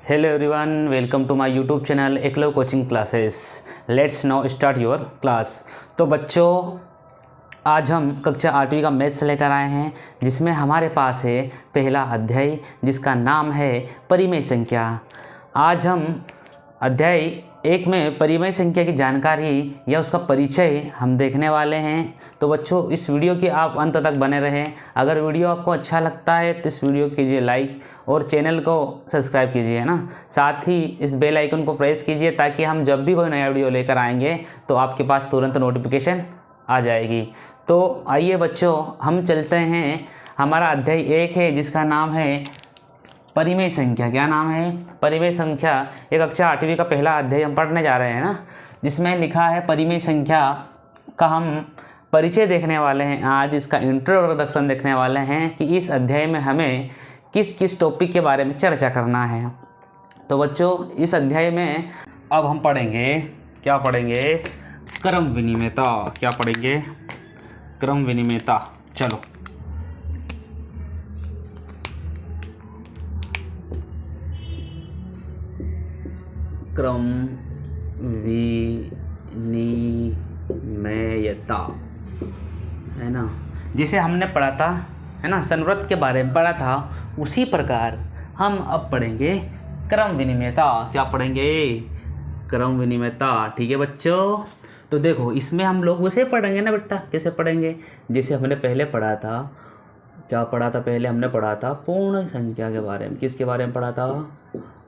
Hello everyone, welcome to my YouTube channel Eklav coaching classes. Let's now start your class. तो बच्चों, आज हम कक्षा 8वीं का मैथ्स लेकर आए हैं, जिसमें हमारे पास है पहला अध्याय जिसका नाम है परिमेय संख्या। आज हम अध्याय 1 में परिमेय संख्या की जानकारी या उसका परिचय हम देखने वाले हैं। तो बच्चों, इस वीडियो के आप अंत तक बने रहें। अगर वीडियो आपको अच्छा लगता है तो इस वीडियो कीजिए लाइक और चैनल को सब्सक्राइब कीजिए ना। साथ ही इस बेल आइकन को प्रेस कीजिए ताकि हम जब भी कोई नया वीडियो लेकर आएंगे तो आपके पास तुरंत नोटिफिकेशन आ जाएगी। तो आइए बच्चों, हम चलते हैं। हमारा अध्याय 1 है जिसका नाम है परिमेय संख्या। क्या नाम है? परिमेय संख्या। ये कक्षा 8वीं का पहला अध्याय हम पढ़ने जा रहे हैं ना, जिसमें लिखा है परिमेय संख्या का हम परिचय देखने वाले हैं। आज इसका इंट्रोडक्शन देखने वाले हैं कि इस अध्याय में हमें किस किस टॉपिक के बारे में चर्चा करना है। तो बच्चों, इस अध्याय में अब हम पढ़ेंगे, क्या पढ़ेंगे? क्रम विनिमेयता। क्या पढ़ेंगे? क्रम विनिमेयता। चलो, क्रम विनिमेयता है ना, जिसे हमने पढ़ा था, है ना, संवृत्त के बारे में पढ़ा था, उसी प्रकार हम अब पढ़ेंगे क्रम विनिमेयता। क्या पढ़ेंगे? क्रम विनिमेयता। ठीक है बच्चों। तो देखो, इसमें हम लोग उसे पढ़ेंगे ना बेटा। कैसे पढ़ेंगे? जैसे हमने पहले पढ़ा था। क्या पढ़ा था? पहले हमने पढ़ा था पूर्ण संख्या के बारे में। किसके बारे में पढ़ा था?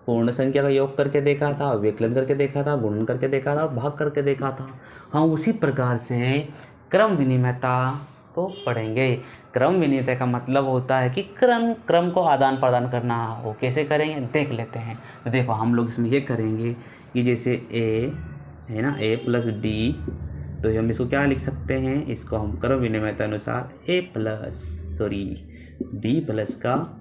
पूर्ण संख्या का योग करके देखा था, विकलन करके देखा था, गुणन करके देखा था, भाग करके देखा था। हम उसी प्रकार से क्रम विनिमेयता को पढ़ेंगे। क्रम विनिमेयता का मतलब होता है कि क्रम को आदान प्रदान करना। वो कैसे करेंगे देख लेते हैं। तो देखो, हम लोग इसमें ये करेंगे कि जैसे ए है ना, ए प्लस बी, तो हम इसको क्या लिख सकते हैं? इसको हम क्रम विनिमेयता अनुसार बी प्लस का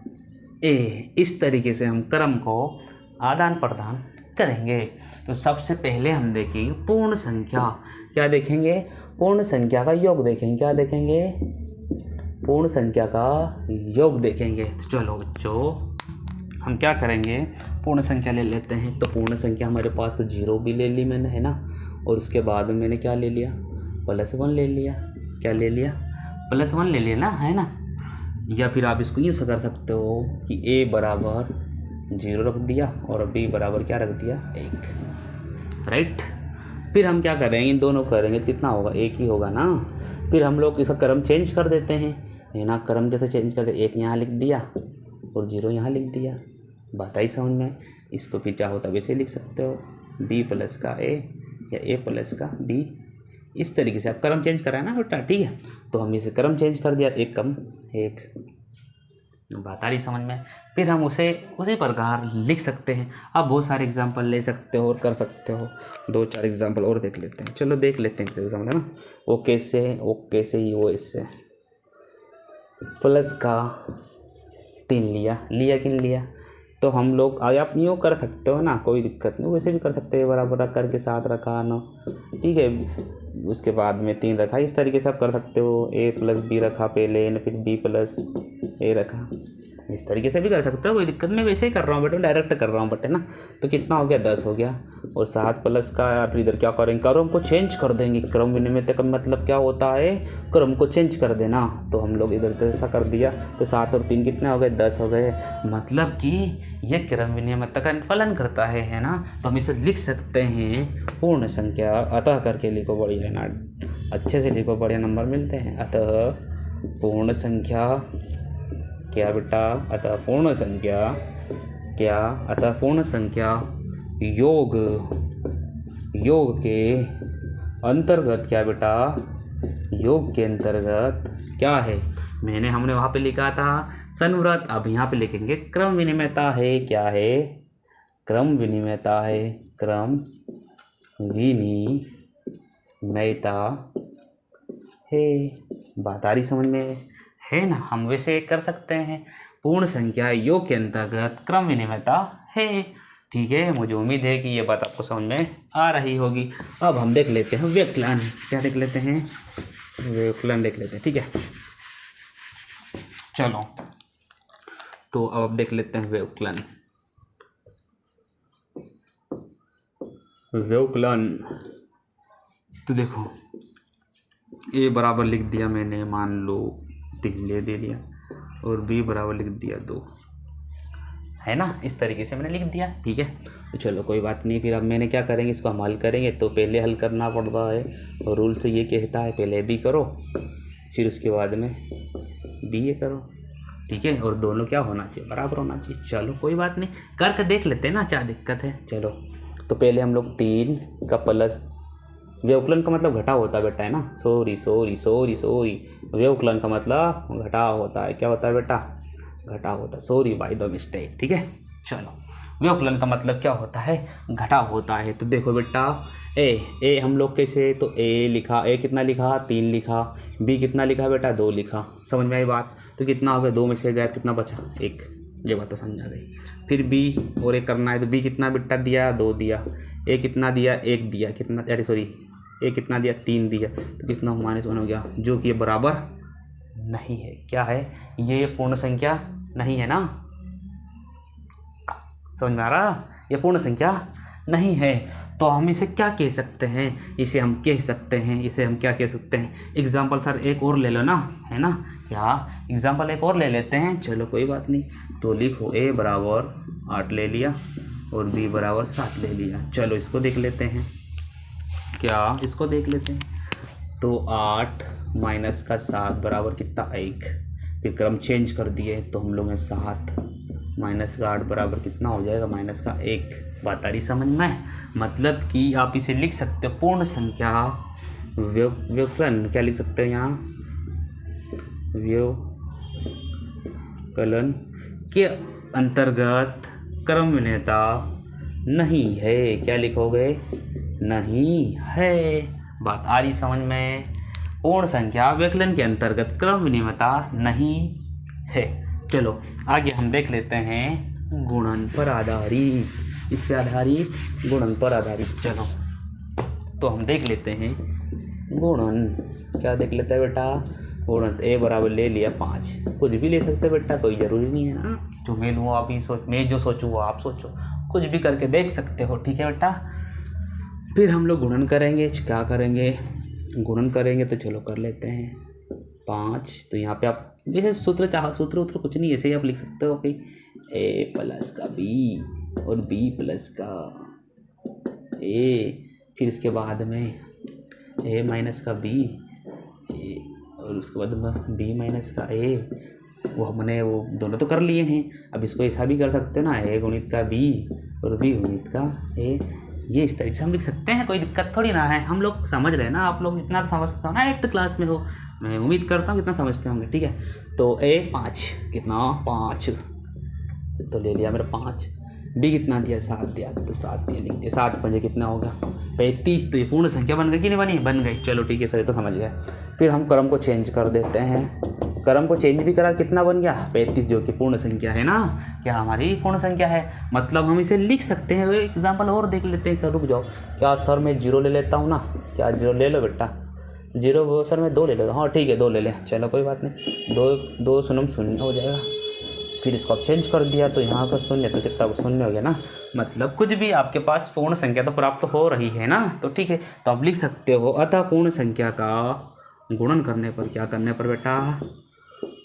ए, इस तरीके से हम क्रम को आदान प्रदान करेंगे। तो सबसे पहले हम देखेंगे पूर्ण संख्या। क्या देखेंगे? पूर्ण संख्या का योग देखेंगे। क्या देखेंगे? पूर्ण संख्या का योग देखेंगे। तो चलो बच्चों, हम क्या करेंगे? पूर्ण संख्या ले लेते हैं। तो पूर्ण संख्या हमारे पास तो 0 भी ले ली मैंने, है ना, और उसके बाद में मैंने क्या ले लिया? +1 ले लिया। क्या ले लिया? +1 ले लिया ना, है ना। या फिर आप इसको यूँ कर सकते हो कि a बराबर 0 रख दिया और b बराबर क्या रख दिया? 1, राइट। फिर हम क्या करेंगे? इन दोनों करेंगे तो कितना होगा? 1 ही होगा ना। फिर हम लोग इसका क्रम चेंज कर देते हैं, है ना। क्रम कैसे चेंज करते? 1 यहाँ लिख दिया और 0 यहाँ लिख दिया। बात आई समझ में? इसको फिर चाहो तब ऐसे लिख सकते हो, b प्लस का a या a प्लस का b। इस तरीके से आप क्रम चेंज कराए ना बेटा, ठीक है। तो हम इसे क्रम चेंज कर दिया, 1 कम 1। बात आ रही समझ में? फिर हम उसे उसी प्रकार लिख सकते हैं। आप बहुत सारे एग्जाम्पल ले सकते हो और कर सकते हो। 2-4 एग्जाम्पल और देख लेते हैं। चलो देख लेते हैं एग्जाम्पल, है ना। वो कैसे? वो इससे प्लस का 3 लिया कि नहीं लिया? तो हम लोग आप यूँ कर सकते हो ना, कोई दिक्कत नहीं। वैसे भी कर सकते हैं, बराबर रख करके 7 रखा ना, ठीक है। उसके बाद में 3 रखा। इस तरीके से आप कर सकते हो। a प्लस बी रखा पहले, फिर b प्लस a रखा। इस तरीके से भी कर सकते हो, कोई दिक्कत नहीं। वैसे ही कर रहा हूँ बेटा, डायरेक्ट कर रहा हूँ बट, है ना। तो कितना हो गया? 10 हो गया। और 7 प्लस का फिर इधर क्या करेंगे? क्रम को चेंज कर देंगे। क्रम विनिमेयता का मतलब क्या होता है? क्रम को चेंज कर देना। तो हम लोग इधर तो ऐसा कर दिया, तो 7 और 3 कितने हो गए? 10 हो गए। मतलब कि ये क्रम विनिमेयता का फलन करता है ना। तो हम इसे लिख सकते हैं पूर्ण संख्या। अतः करके लिखो, बढ़िया ना, अच्छे से लिखो, बढ़िया नंबर मिलते हैं। अतः पूर्ण संख्या क्या बेटा? अतः पूर्ण संख्या क्या? अतः पूर्ण संख्या योग के अंतर्गत क्या बेटा? योग के अंतर्गत क्या है? हमने वहाँ पे लिखा था संवृत्त। अब यहाँ पे लिखेंगे क्रम विनिमेयता है। क्या है? क्रम विनिमेयता है। क्रम विनिमेयता है। बात आ रही समझ में? है ना। हम वैसे कर सकते हैं, पूर्ण संख्या योग के अंतर्गत क्रम विनिमेयता है। ठीक है, मुझे उम्मीद है कि ये बात आपको समझ में आ रही होगी। अब हम देख लेते हैं व्यवकलन। क्या देख लेते हैं? व्यवकलन देख लेते हैं, ठीक है। चलो, तो अब देख लेते हैं व्यवकलन। व्यवकलन। तो देखो ए बराबर लिख दिया मैंने, मान लो 3 दे दिया, और बी बराबर लिख दिया 2, है ना। इस तरीके से मैंने लिख दिया, ठीक है। तो चलो कोई बात नहीं, फिर अब मैंने क्या करेंगे, इसको हम हल करेंगे। तो पहले हल करना पड़ता है, और रूल से ये कहता है पहले बी करो, फिर उसके बाद में बी ए करो, ठीक है। और दोनों क्या होना चाहिए, बराबर होना चाहिए। चलो कोई बात नहीं, करके देख लेते हैं ना, क्या दिक्कत है। चलो तो पहले हम लोग 3 का प्लस, व्यवकलन का मतलब घटाव होता है बेटा, है ना। सॉरी सॉरी सॉरी सॉरी, व्यवकलन का मतलब घटाव होता है। क्या होता है बेटा, घटाव होता है। सॉरी बाय द मिस्टेक, ठीक है। चलो व्यवकलन का मतलब क्या होता है, घटाव होता है। तो देखो बेटा ए हम लोग कैसे, तो ए लिखा, ए कितना लिखा 3 लिखा, बी कितना लिखा बेटा 2 लिखा, समझ में आई बात। तो कितना हो गया, 2 में से गया कितना बचा 1, ये बात तो समझ आ गई। फिर बी और एक करना है, तो बी कितना बेटा दिया 2 दिया, ए कितना दिया 1 दिया, कितना, अरे सॉरी ए कितना दिया 3 दिया, तो कितना -1 हो गया, जो कि ये बराबर नहीं है। क्या है ये पूर्ण संख्या नहीं है ना, समझ में आ रहा, ये पूर्ण संख्या नहीं है। तो हम इसे क्या कह सकते हैं, इसे हम कह सकते हैं, इसे हम क्या कह सकते हैं, एग्जाम्पल सर एक और ले लो ना, है ना। क्या एग्जाम्पल एक और ले लेते हैं, चलो कोई बात नहीं। तो लिखो ए बराबर 8 ले लिया, और बी बराबर 7 ले लिया। चलो इसको देख लेते हैं, क्या इसको देख लेते हैं। तो 8 माइनस का 7 बराबर कितना 1, फिर क्रम चेंज कर दिए, तो हम लोग हैं 7 माइनस का 8 बराबर कितना हो जाएगा, माइनस का 1। बात आ रही समझ में, मतलब कि आप इसे लिख सकते हो पूर्ण संख्या व्यवकलन, क्या लिख सकते हो यहाँ, व्यवकलन के अंतर्गत क्रम विनियमता नहीं है। क्या लिखोगे, नहीं है। बात आ रही समझ में, पूर्ण संख्या व्यवकलन के अंतर्गत क्रम विनियमता नहीं है। चलो आगे हम देख लेते हैं गुणन पर आधारित, इस पे आधारित, गुणन पर आधारित। चलो तो हम देख लेते हैं गुणन, क्या देख लेते हैं बेटा, गुणन। ए बराबर ले लिया 5, कुछ भी ले सकते बेटा, कोई ज़रूरी नहीं है ना, जो मैं लूँ आप ही सोच, मैं जो सोचूँ वो आप सोचो, कुछ भी करके देख सकते हो, ठीक है बेटा। फिर हम लोग गुणन करेंगे, क्या करेंगे, गुणन करेंगे। तो चलो कर लेते हैं 5, तो यहाँ पे आप जैसे सूत्र सूत्र कुछ नहीं, ऐसे ही आप लिख सकते हो कि ए प्लस का बी और बी प्लस का ए, फिर इसके बाद में ए माइनस का बी ए, और उसके बाद में बी माइनस का ए। वो हमने वो दोनों तो कर लिए हैं, अब इसको ऐसा भी कर सकते हैं ना, ए गुणित का बी और बी गुणित का ए। ये इस तरीके से हम लिख सकते हैं, कोई दिक्कत थोड़ी ना है। हम लोग समझ रहे हैं ना, आप लोग इतना समझते हो ना, 8th क्लास में हो, मैं उम्मीद करता हूँ कितना समझते होंगे, ठीक है। तो ए 5 कितना 5, तो ले लिया मेरा 5, बी कितना दिया 7 दिया, तो 7 दिया लिख दिया, 7 5 कितना होगा 35। तो ये पूर्ण संख्या बन गई कि नहीं बनी, बन गई। चलो ठीक है सर, ये तो समझ गए। फिर हम क्रम को चेंज कर देते हैं, क्रम को चेंज भी करा, कितना बन गया 35, जो कि पूर्ण संख्या है ना, क्या हमारी पूर्ण संख्या है, मतलब हम इसे लिख सकते हैं। एग्जाम्पल और देख लेते हैं सर, रुक जाओ, क्या सर मैं 0 ले लेता हूँ ना, क्या 0 ले लो बेटा, 0 सर मैं 2 ले लेता हूँ, हाँ ठीक है 2 ले लें, चलो कोई बात नहीं, 2 शून्य शून्य हो जाएगा। फिर इसको आप चेंज कर दिया, तो यहाँ पर 0, तो कितना 0 हो गया ना, मतलब कुछ भी आपके पास पूर्ण संख्या तो प्राप्त हो रही है ना, तो ठीक है। तो आप लिख सकते हो, अतः पूर्ण संख्या का गुणन करने पर, क्या करने पर बेटा,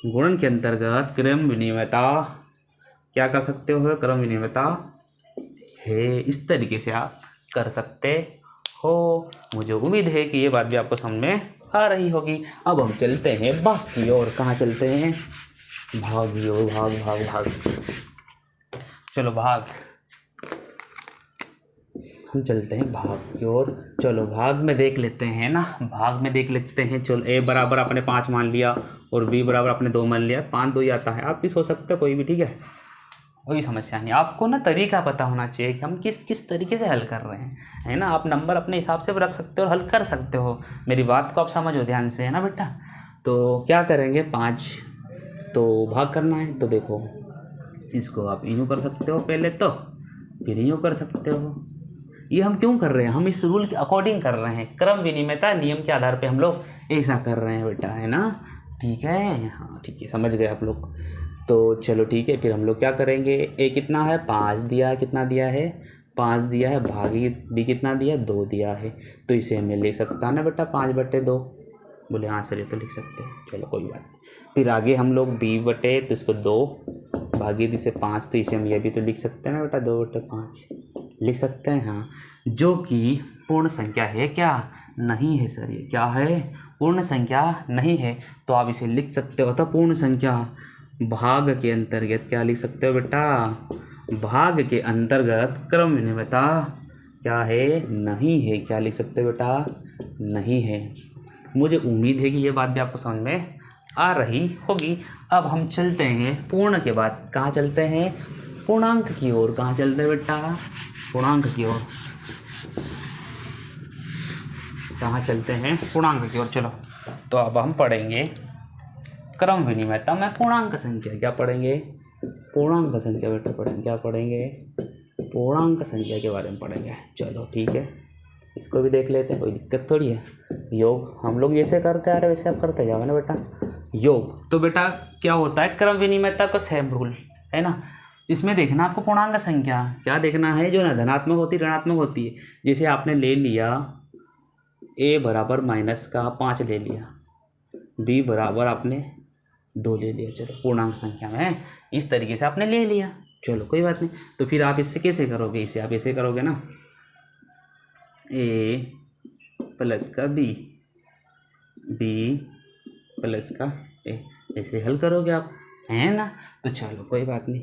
गुणन के अंतर्गत क्रम विनिमयता, क्या कर सकते हो, क्रम विनिमयता है। इस तरीके से आप कर सकते हो। मुझे उम्मीद है कि ये बात भी आपको समझ में आ रही होगी। अब हम चलते हैं भाग की ओर, कहाँ चलते हैं, भाग की ओर, भाग भाग भाग, चलो भाग, हम चलते हैं भाग की ओर। चलो भाग में देख लेते हैं ना, भाग में देख लेते हैं। चलो ए बराबर आपने 5 मान लिया, और बी बराबर आपने 2 मान लिया, 5 2 ही आता है, आप भी सोच सकते हो कोई भी, ठीक है, कोई समस्या नहीं। आपको ना तरीका पता होना चाहिए कि हम किस किस तरीके से हल कर रहे हैं, है ना। आप नंबर अपने हिसाब से रख सकते हो और हल कर सकते हो, मेरी बात को आप समझो ध्यान से, है ना बेटा। तो क्या करेंगे, 5 तो भाग करना है, तो देखो इसको आप यूँ कर सकते हो पहले, तो फिर यूँ कर सकते हो। ये हम क्यों कर रहे हैं, हम इस रूल के अकॉर्डिंग कर रहे हैं, क्रम विनिमयता नियम के आधार पे हम लोग ऐसा कर रहे हैं बेटा, है ना, ठीक है, हाँ ठीक है, समझ गए आप लोग। तो चलो ठीक है, फिर हम लोग क्या करेंगे, ए कितना है 5 दिया, कितना दिया है 5 दिया है, भागी बी कितना दिया है, 2 दिया है। तो इसे हमें लिख सकता है ना बेटा 5/2। बोले हाँ सर ये तो लिख सकते हैं, चलो कोई बात नहीं। फिर आगे हम लोग b बटे, तो इसको 2 भागी दी से 5, तो इसे हम ये भी तो लिख सकते हैं ना बेटा 2/5 लिख सकते हैं। हाँ, जो कि पूर्ण संख्या है क्या, नहीं है सर, ये क्या है, पूर्ण संख्या नहीं है। तो आप इसे लिख सकते हो, तो पूर्ण संख्या भाग के अंतर्गत क्या लिख सकते हो बेटा, भाग के अंतर्गत क्रम विनिमयता क्या है, नहीं है। क्या लिख सकते हो बेटा, नहीं है। मुझे उम्मीद है कि ये बात भी आपको समझ में आ रही होगी। अब हम चलते हैं पूर्ण के बाद, कहाँ चलते हैं, पूर्णांक की ओर। कहाँ चलते हैं बेटा, पूर्णांक की ओर। कहाँ चलते हैं, पूर्णांक की ओर। चलो, तो अब हम पढ़ेंगे क्रम विनिमयता में पूर्णांक संख्या। क्या पढ़ेंगे, पूर्णांक संख्या बेटा पढ़ेंगे। क्या पढ़ेंगे, पूर्णांक संख्या के बारे में पढ़ेंगे। चलो ठीक है, इसको भी देख लेते हैं, कोई दिक्कत थोड़ी है। योग हम लोग जैसे करते आ रहे वैसे आप करते जाओ ना बेटा। योग तो बेटा क्या होता है, क्रम विनिमयता का सेम रूल है ना। इसमें देखना आपको पूर्णांक संख्या क्या देखना है, जो ना धनात्मक होती है ऋणात्मक होती है। जैसे आपने ले लिया a बराबर -5 ले लिया, b बराबर आपने 2 ले लिया। चलो पूर्णांक संख्या में इस तरीके से आपने ले लिया, चलो कोई बात नहीं। तो फिर आप इससे कैसे करोगे, इसे आप ऐसे करोगे ना, a प्लस का b, b प्लस का a, ऐसे हल करोगे आप, है ना। तो चलो कोई बात नहीं,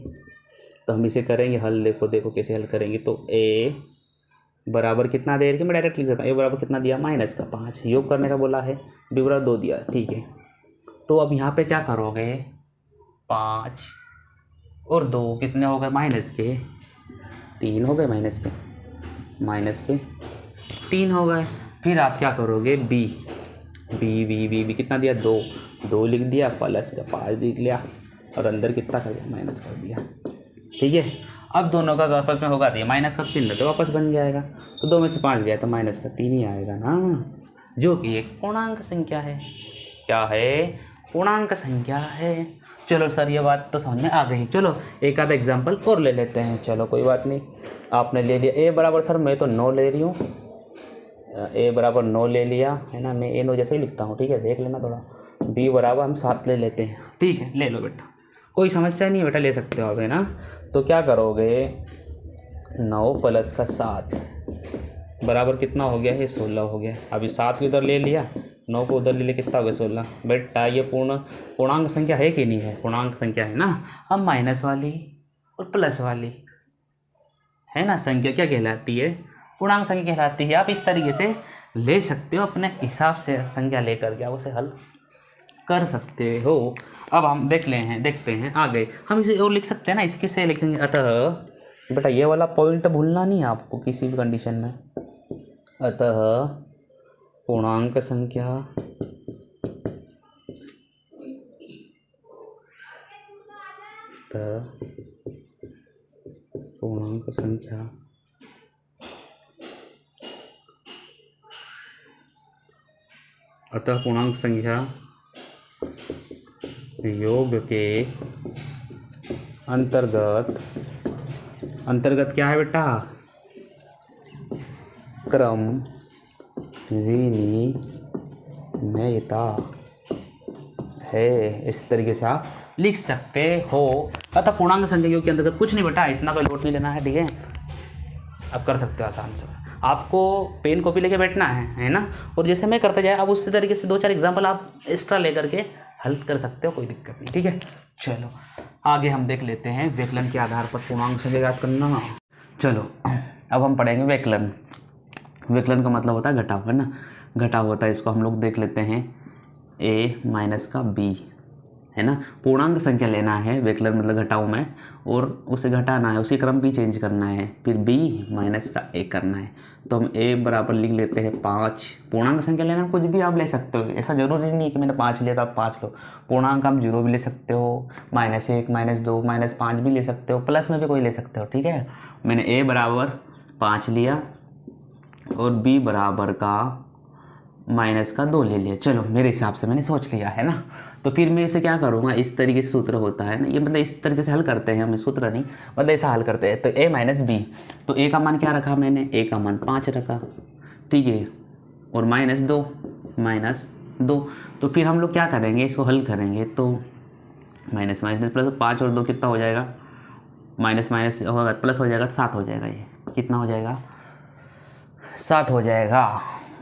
तो हम इसे करेंगे हल। देखो कैसे हल करेंगे। तो a बराबर कितना दे रही है, मैं डायरेक्ट लिख देता हूँ। a बराबर कितना दिया, -5, योग करने का बोला है। b बराबर 2 दिया, ठीक है। तो अब यहाँ पे क्या करोगे, 5 और 2 कितने हो गए, -3 हो गए, -3 हो गए। फिर आप क्या करोगे, b कितना दिया, 2 लिख दिया, प्लस का 5 लिख लिया, और अंदर कितना कर दिया, माइनस कर दिया, ठीक है। अब दोनों का आपस में होगा दिया, माइनस का चिन्ह तो वापस बन जाएगा। तो 2 में से 5 गया तो -3 ही आएगा ना, जो कि एक पूर्णांक संख्या है। क्या है, पूर्णांक संख्या है। चलो सर ये बात तो समझ में आ गई। चलो एक आधा एग्जाम्पल और ले लेते हैं। चलो कोई बात नहीं, आपने ले लिया a बराबर, सर मैं तो 9 ले रही हूँ, a बराबर 9 ले लिया है ना, मैं a 9 जैसे ही लिखता हूँ, ठीक है, देख लेना थोड़ा। b बराबर हम 7 ले लेते हैं, ठीक है, ले लो बेटा, कोई समस्या नहीं है बेटा, ले सकते हो आप, है ना। तो क्या करोगे, 9 प्लस का 7 बराबर कितना हो गया है, 16 हो गया। अभी 7 को इधर ले लिया, 9 को उधर ले लिया, कितना हो गया, 16। बेटा ये पूर्णांक संख्या है कि नहीं है, पूर्णांक संख्या है ना। अब माइनस वाली और प्लस वाली है ना संख्या क्या कहलाती है, पूर्णांक संख्या कहलाती है। आप इस तरीके से ले सकते हो, अपने हिसाब से संख्या लेकर के आप उसे हल कर सकते हो। अब हम देखते हैं आगे, हम इसे और लिख सकते हैं ना, इसे किसे लिखेंगे, अतः बेटा ये वाला पॉइंट भूलना नहीं है आपको किसी भी कंडीशन में। अतः पूर्णांक संख्या अतः पूर्णांक संख्या योग के अंतर्गत क्या है बेटा, क्रम विनिमयता है। इस तरीके से आप लिख सकते हो। अतः पूर्णांक संख्या योग के अंतर्गत कुछ नहीं बेटा, इतना कोई लोड नहीं लेना है, ठीक है, आप कर सकते हो आसान से। आपको पेन कॉपी लेके बैठना है ना, और जैसे मैं करते जाए, अब उसी तरीके से 2-4 एग्जाम्पल आप एक्स्ट्रा लेकर के हल कर सकते हो, कोई दिक्कत नहीं, ठीक है। चलो आगे हम देख लेते हैं व्यकलन के आधार पर पूर्णांक संख्या याद करना। चलो अब हम पढ़ेंगे व्यकलन। व्यकलन का मतलब होता है घटाव, है ना, घटाव होता है। इसको हम लोग देख लेते हैं, a माइनस का b, है ना। पूर्णांक संख्या लेना है व्यकलन मतलब घटाव में, और उसे घटाना है, उसी क्रम भी चेंज करना है, फिर b माइनस का a करना है। तो हम a बराबर लिख लेते हैं 5। पूर्णांक संख्या लेना कुछ भी आप ले सकते हो, ऐसा जरूरी नहीं कि मैंने 5 लिया तो आप 5 लो। पूर्णांक आप 0 भी ले सकते हो, -1 -2 -5 भी ले सकते हो, प्लस में भी कोई ले सकते हो, ठीक है। मैंने a बराबर 5 लिया और b बराबर का -2 ले लिया। चलो मेरे हिसाब से मैंने सोच लिया, है ना। तो फिर मैं इसे क्या करूँगा, इस तरीके से सूत्र होता है ना, ये मतलब इस तरीके से हल करते हैं हम, सूत्र नहीं मतलब ऐसा हल करते हैं। तो a माइनस बी, तो a का मान क्या रखा मैंने, a का मान 5 रखा, ठीक है, और माइनस दो। तो फिर हम लोग क्या करेंगे, इसको हल करेंगे तो माइनस माइनस प्लस 5 और 2 कितना हो जाएगा, माइनस माइनस होगा प्लस हो जाएगा, 7 हो जाएगा। ये कितना हो जाएगा, 7 हो जाएगा।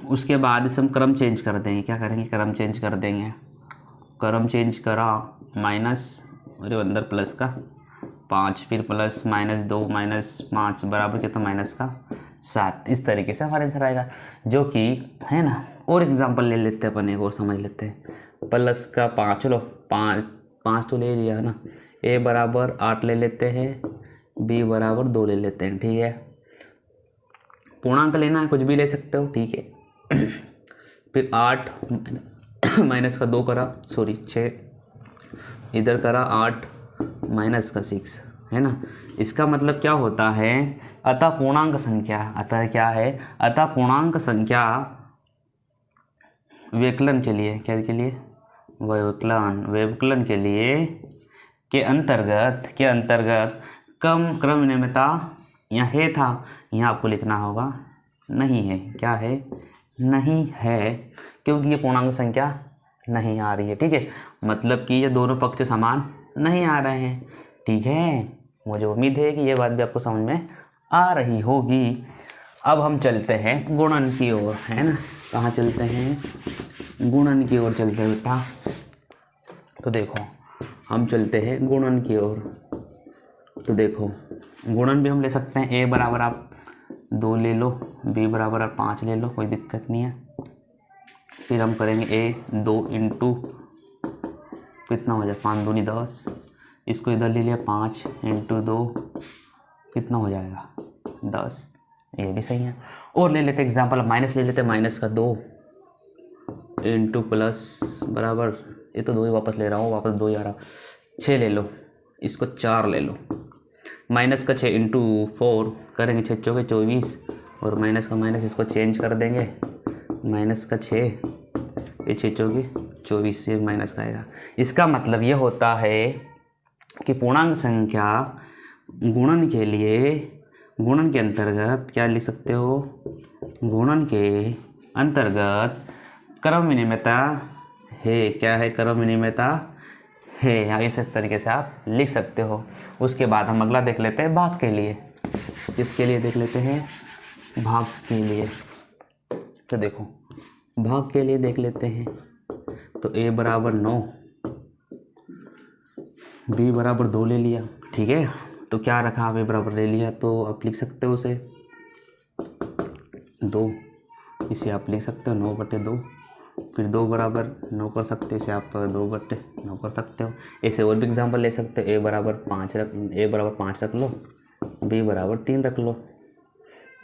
उसके बाद इसे हम क्रम चेंज कर देंगे, क्या करेंगे, क्रम चेंज कर देंगे। क्रम चेंज करा, माइनस और अंदर प्लस का 5, फिर प्लस -2 -5 बराबर कितना, माइनस का 7। इस तरीके से हमारा आंसर आएगा, जो कि है ना। और एग्जांपल ले लेते हैं अपन, एक और समझ लेते हैं। प्लस का 5, चलो 5 तो ले लिया है ना, a बराबर 8 ले लेते हैं, b बराबर 2 ले लेते हैं, ठीक है। पूर्णांक लेना है, कुछ भी ले सकते हो, ठीक है। फिर 8 माइनस का 2 करा, सॉरी 6, इधर करा 8 माइनस का 6, है ना। इसका मतलब क्या होता है, अतः पूर्णांक संख्या, अतः क्या है, अतः पूर्णांक संख्या व्यवकलन के लिए, क्या के लिए, व्यवकलन के लिए के अंतर्गत कम क्रम विनिमयता यहाँ है था, यहाँ आपको लिखना होगा नहीं है, क्या है, नहीं है, क्योंकि ये पूर्णांक संख्या नहीं आ रही है, ठीक है। मतलब कि ये दोनों पक्ष समान नहीं आ रहे हैं, ठीक है। मुझे उम्मीद है कि ये बात भी आपको समझ में आ रही होगी। अब हम चलते हैं गुणन की ओर, है ना। कहाँ चलते हैं, गुणन की ओर चलते हैं बेटा। तो देखो हम चलते हैं गुणन की ओर। तो देखो गुणन भी हम ले सकते हैं, a बराबर आप 2 ले लो, b बराबर आप 5 ले लो, कोई दिक्कत नहीं है। फिर हम करेंगे a 2 इंटू कितना हो जाए, 5 दूनी 10, इसको इधर ले लिया 5 इंटू 2 कितना हो जाएगा 10, ये भी सही है। और ले लेते एग्जाम्पल, माइनस ले लेते, माइनस का 2 इंटू प्लस बराबर, ये तो 2 ही वापस ले रहा हूँ, वापस 2 ही आ रहा, 6 ले लो, इसको 4 ले लो, माइनस का 6 इंटू 4 करेंगे, 6 चौके 24, और माइनस का माइनस इसको चेंज कर देंगे, माइनस का 6, ये 6 चौके 24 से माइनस का आएगा। इसका मतलब ये होता है कि पूर्णांक संख्या गुणन के लिए, गुणन के अंतर्गत क्या लिख सकते हो, गुणन के अंतर्गत क्रम विनिमयता है, क्या है, क्रम विनिमयता है। आगे से इस तरीके से आप लिख सकते हो। उसके बाद हम अगला देख लेते हैं भाग के लिए। किसके लिए देख लेते हैं, भाग के लिए। तो देखो भाग के लिए देख लेते हैं। तो a बराबर 9, b बराबर 2 ले लिया, ठीक है। तो क्या रखा, a बराबर ले लिया, तो आप लिख सकते हो उसे 2, इसे आप लिख सकते हो 9/2। फिर 2 बराबर 9 कर सकते हो, इसे आप 2/9 कर सकते हो। ऐसे और भी एग्जांपल ले सकते हो, a बराबर 5 रख लो, b बराबर 3 रख लो।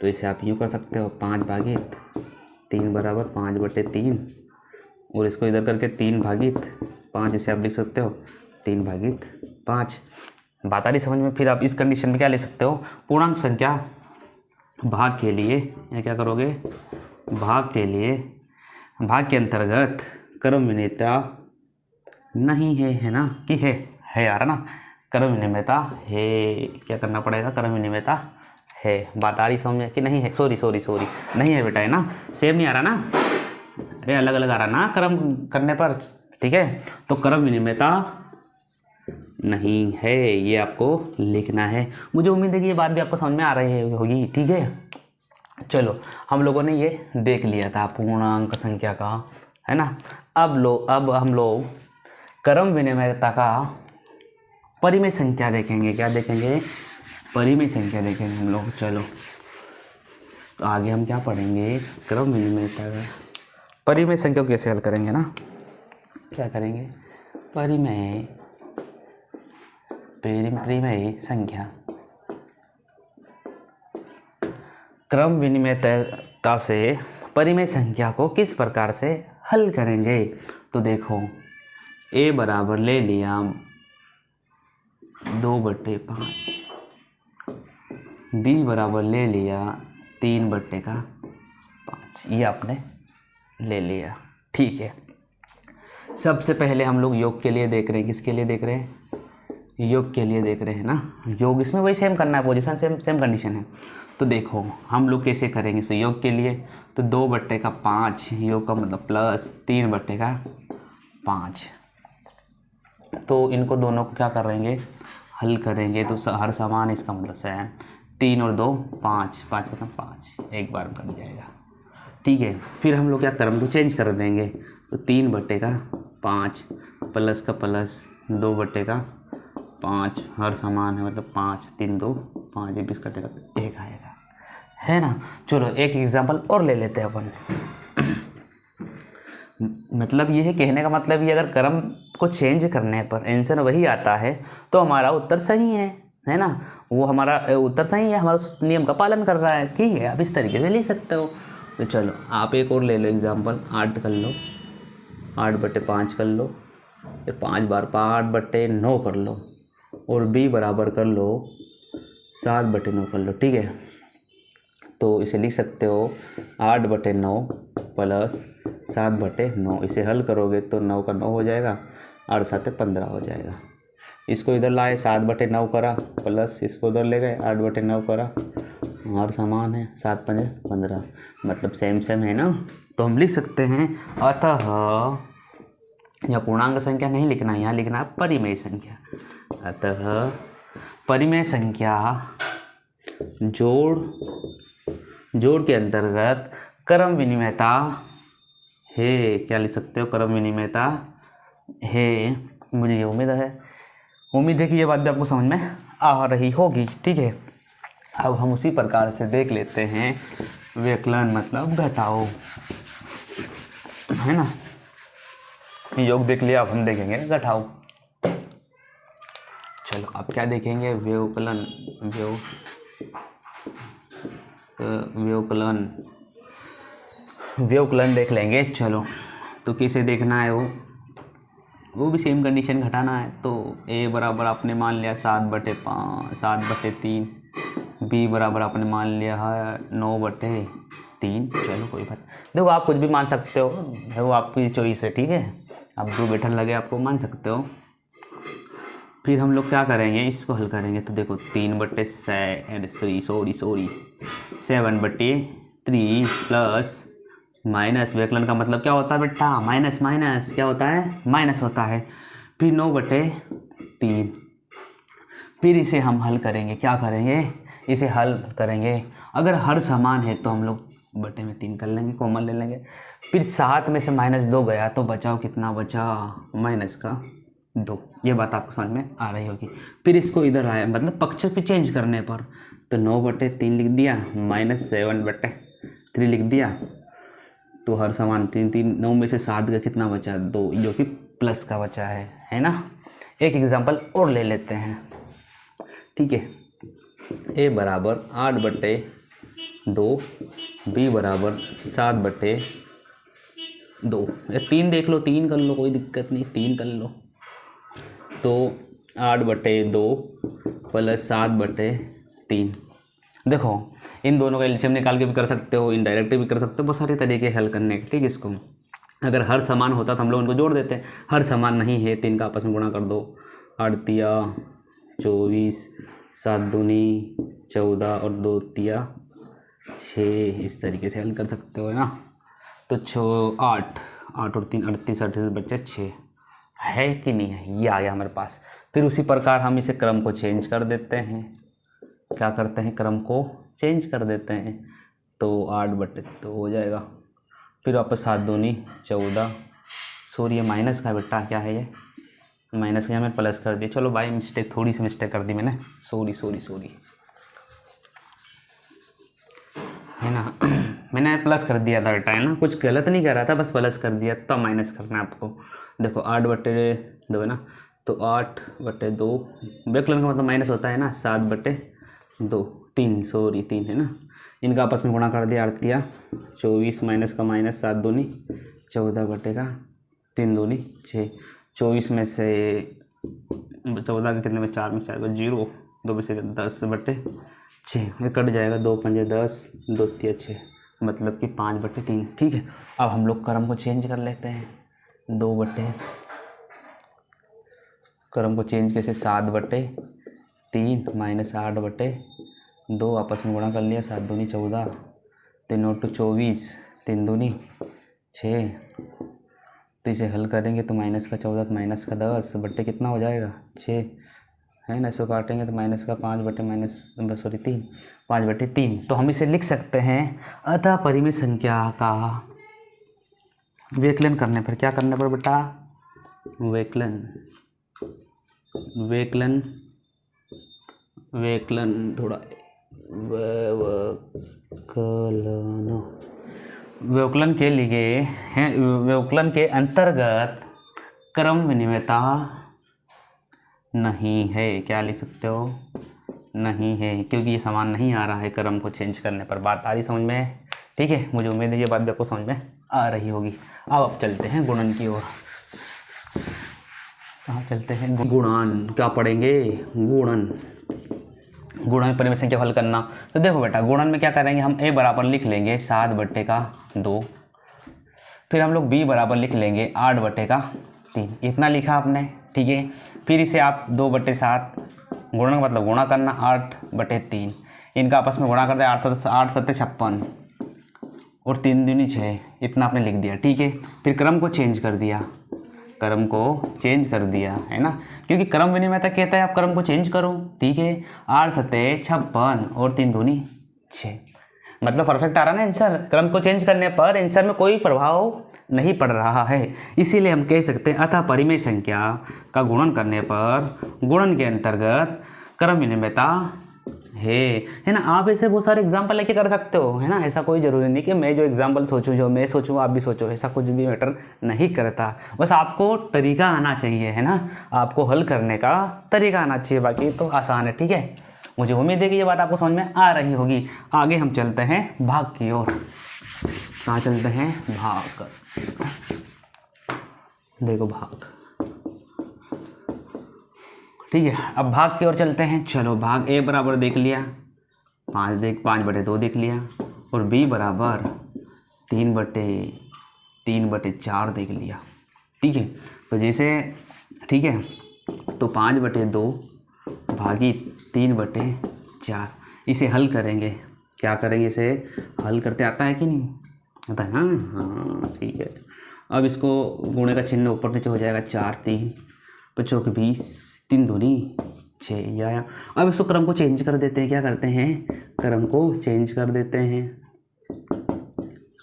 तो इसे आप यूँ कर सकते हो 5/3 बराबर 5/3, और इसको इधर करके 3/5, इसे आप लिख सकते हो 3/5। बात आ रही समझ में। फिर आप इस कंडीशन में क्या ले सकते हो, पूर्णांक संख्या भाग के लिए, या क्या करोगे, भाग के लिए, भाग के अंतर्गत क्रम विनिमयता नहीं है, है ना, कि है यार ना, क्रम विनिमयता है, क्या करना पड़ेगा, क्रम विनिमयता है। बात आ रही समझ में कि नहीं है, सॉरी नहीं है बेटा, है ना, सेम नहीं आ रहा ना, अरे अलग अलग आ रहा ना क्रम करने पर, ठीक है। तो क्रम विनिमयता नहीं है, ये आपको लिखना है। मुझे उम्मीद है कि ये बात भी आपको समझ में आ रही होगी, ठीक है। चलो हम लोगों ने ये देख लिया था पूर्णांक संख्या का, है ना। अब हम लोग क्रम विनिमयता का परिमेय संख्या देखेंगे। क्या देखेंगे, परिमेय संख्या देखेंगे हम लोग। चलो तो आगे हम क्या पढ़ेंगे, क्रम विनिमयता का परिमेय संख्या को कैसे हल करेंगे ना, क्या करेंगे, परिमेय संख्या, क्रम विनिमयता से परिमेय संख्या को किस प्रकार से हल करेंगे। तो देखो a बराबर ले लिया 2/5, b बराबर ले लिया 3/5, ये आपने ले लिया, ठीक है। सबसे पहले हम लोग योग के लिए देख रहे हैं, किसके लिए देख रहे हैं, योग के लिए देख रहे हैं ना। योग इसमें वही सेम करना है, पोजीशन सेम सेम कंडीशन है। तो देखो हम लोग कैसे करेंगे, सो योग के लिए तो 2/5 योग का मतलब प्लस 3/5, तो इनको दोनों को क्या करेंगे, हल करेंगे तो हर समान, इसका मतलब 7, 3 और 2 5, 5 का 5 एक बार में कट जाएगा, ठीक है। फिर हम लोग क्या क्रम को चेंज कर देंगे, तो 3/5 प्लस का प्लस 2/5 हर समान है, मतलब 5 3 2 5 20 कटेगा तो 1 आएगा, है ना। चलो एक एग्जांपल और ले लेते हैं अपन। मतलब ये है, कहने का मतलब ये, अगर क्रम को चेंज करने पर आंसर वही आता है तो हमारा उत्तर सही है ना। वो हमारा उत्तर सही है, हमारा उस नियम का पालन कर रहा है, ठीक है। आप इस तरीके से ले सकते हो। तो चलो आप एक और ले लो एग्जांपल, 8 कर लो, 8/5 कर लो, फिर 5 बार 8/9 कर लो, और b बराबर कर लो 7/9 कर लो, ठीक है। तो इसे लिख सकते हो 8/9 प्लस 7/9, इसे हल करोगे तो 9 का 9 हो जाएगा, 8 7 15 हो जाएगा। इसको इधर लाए 7/9 करा, प्लस इसको उधर ले गए 8/9 करा, और समान है 7 5 15, मतलब सेम सेम है ना। तो हम लिख सकते हैं अतः, या पूर्णांक संख्या नहीं लिखना, यहाँ लिखना है परिमेय संख्या। अतः परिमेय संख्या जोड़ के अंतर्गत क्रम विनिमयता है। क्या लिख सकते हो, क्रम विनिमयता है। मुझे ये उम्मीद है कि ये बात भी आपको समझ में आ रही होगी, ठीक है। अब हम उसी प्रकार से देख लेते हैं व्यवकलन, मतलब घटाओ, है ना। योग देख लिया, अब हम देखेंगे घटाओ। चलो अब क्या देखेंगे, व्यवकलन। व्यवकलन देख लेंगे। चलो तो कैसे देखना है, वो भी सेम कंडीशन घटाना है। तो a बराबर आपने मान लिया 7/3, b बराबर आपने मान लिया है 9/3। चलो कोई बात, देखो आप कुछ भी मान सकते हो, वो आपकी चॉइस है, ठीक है। आप जो बेटर लगे आपको मान सकते हो। फिर हम लोग क्या करेंगे, इसको हल करेंगे। तो देखो 7/3 प्लस माइनस, व्यवकलन का मतलब क्या होता है बेटा, माइनस क्या होता है, माइनस होता है। फिर 9/3, फिर इसे हम हल करेंगे, क्या करेंगे, इसे हल करेंगे। अगर हर समान है तो हम लोग बटे में 3 कर लेंगे, कॉमन ले लेंगे। फिर 7 में से -2 गया तो बचाओ, कितना बचा, -2। ये बात आपको समझ में आ रही होगी। फिर इसको इधर आया, मतलब पक्ष पे चेंज करने पर, तो 9/3 लिख दिया, -7/3 लिख दिया। तो हर समान 3 9 में से 7 का कितना बचा, 2, जो कि प्लस का बचा है ना। एक एग्जांपल और ले लेते हैं, ठीक है। a बराबर 8/2, b बराबर 7/2। 3 देख लो, 3 कर लो, कोई दिक्कत नहीं, 3 कर लो। तो 8/2 प्लस 7/3। देखो इन दोनों का एलसीएम निकाल के भी कर सकते हो, इनडायरेक्ट भी कर सकते हो, बहुत सारे तरीके हल करने के, ठीक है। इसको अगर हर समान होता तो हम लोग उनको जोड़ देते हैं, हर समान नहीं है तो इनका आपस में गुणा कर दो। 8 तिया 24, 7 दूनी 14 और 2 तिया 6, इस तरीके से हल कर सकते हो ना। तो 8 और 3 38, 38 बच्चे 6 है कि नहीं है, ये आ गया हमारे पास। फिर उसी प्रकार हम इसे क्रम को चेंज कर देते हैं, क्या करते हैं, क्रम को चेंज कर देते हैं। तो 8/2 हो जाएगा। फिर वापस 7 दूनी 14, सॉरी ये माइनस का बेटा, क्या है ये माइनस का, मैंने प्लस कर दिया। चलो भाई मिस्टेक, थोड़ी सी मिस्टेक कर दी मैंने, सॉरी है ना। मैंने प्लस कर दिया था बेटा, है ना, कुछ गलत नहीं कर रहा था, बस प्लस कर दिया, तब माइनस करना है आपको। देखो 8/2 है ना, तो 8/2, व्यवकलन का मतलब माइनस होता है ना, 7/2, 3 है ना। इनका आपस में गुणा कर दिया, 8 तिया 24 माइनस का माइनस, 7 दूनी 14/3 दूनी 6। 24 में से 14 के कितने में, 4 में 4 0, 2 में से 10/6, कट जाएगा, 2 पंजे 10, 2 तिया 6, मतलब कि 5/3, ठीक है। अब हम लोग क्रम को चेंज कर लेते हैं, 2 बटे, क्रम को चेंज कैसे, 7/3 माइनस 8/2, आपस में गुणा कर लिया, 7 दूनी 14, 3 और 2 24, 3 दूनी 6। तो इसे हल करेंगे तो माइनस का 14 तो माइनस का 10 बट्टे कितना हो जाएगा 6, है ना। इसको काटेंगे तो माइनस का 3, 5/3। तो हम इसे लिख सकते हैं अतः परिमेय संख्या का व्यकलन करने पर, क्या करने पर बेटा, व्यकलन थोड़ा व्यवकलन के लिए है, व्यवकलन के अंतर्गत क्रम विनिमयता नहीं है। क्या लिख सकते हो, नहीं है, क्योंकि ये समान नहीं आ रहा है क्रम को चेंज करने पर। बात आ रही समझ में, ठीक है। मुझे उम्मीद है ये बात भी आपको समझ में आ रही होगी। अब चलते हैं गुणन की ओर। कहाँ चलते हैं, गुणन क्या पढ़ेंगे, गुणन में परिमेय संख्या हल करना। तो देखो बेटा, गुणन में क्या करेंगे, हम a बराबर लिख लेंगे 7/2, फिर हम लोग b बराबर लिख लेंगे 8/3। इतना लिखा आपने, ठीक है। फिर इसे आप 2/7, गुणन का मतलब गुणा करना, 8/3, इनका आपस में गुणा करते 8 7 56 और 3 दूनी 6, इतना आपने लिख दिया, ठीक है। फिर क्रम को चेंज कर दिया, है ना, क्योंकि क्रम विनिमयता कहता है आप क्रम को चेंज करो, ठीक है। 8 7 56 और 3 दूनी 6, मतलब परफेक्ट आ रहा ना आंसर। क्रम को चेंज करने पर आंसर में कोई प्रभाव नहीं पड़ रहा है, इसीलिए हम कह सकते हैं अतः परिमेय संख्या का गुणन करने पर गुणन के अंतर्गत क्रम विनिमयता है ना। आप ऐसे बहुत सारे एग्जाम्पल लेके कर सकते हो, है ना। ऐसा कोई ज़रूरी नहीं कि मैं जो एग्जाम्पल सोचूं, जो मैं सोचूं आप भी सोचो, ऐसा कुछ भी मैटर नहीं करता। बस आपको तरीका आना चाहिए, है ना, आपको हल करने का तरीका आना चाहिए, बाकी तो आसान है, ठीक है। मुझे उम्मीद है कि ये बात आपको समझ में आ रही होगी। आगे हम चलते हैं भाग की ओर। कहाँ चलते हैं, भाग। देखो भाग, ठीक है। अब भाग की ओर चलते हैं। चलो, भाग a बराबर देख लिया, 5/2 देख लिया, और b बराबर 3/4 देख लिया, ठीक है। तो जैसे, ठीक है, तो 5/2 भागी 3/4, इसे हल करेंगे। क्या करेंगे, इसे हल करते आता है कि नहीं आता है, हाँ, ठीक है। अब इसको गुणे का चिन्ह ऊपर नीचे हो जाएगा, 4 3 5 20, 3 दूनी 6, या अब इसको क्रम को चेंज कर देते हैं। क्या करते हैं, क्रम को चेंज कर देते हैं।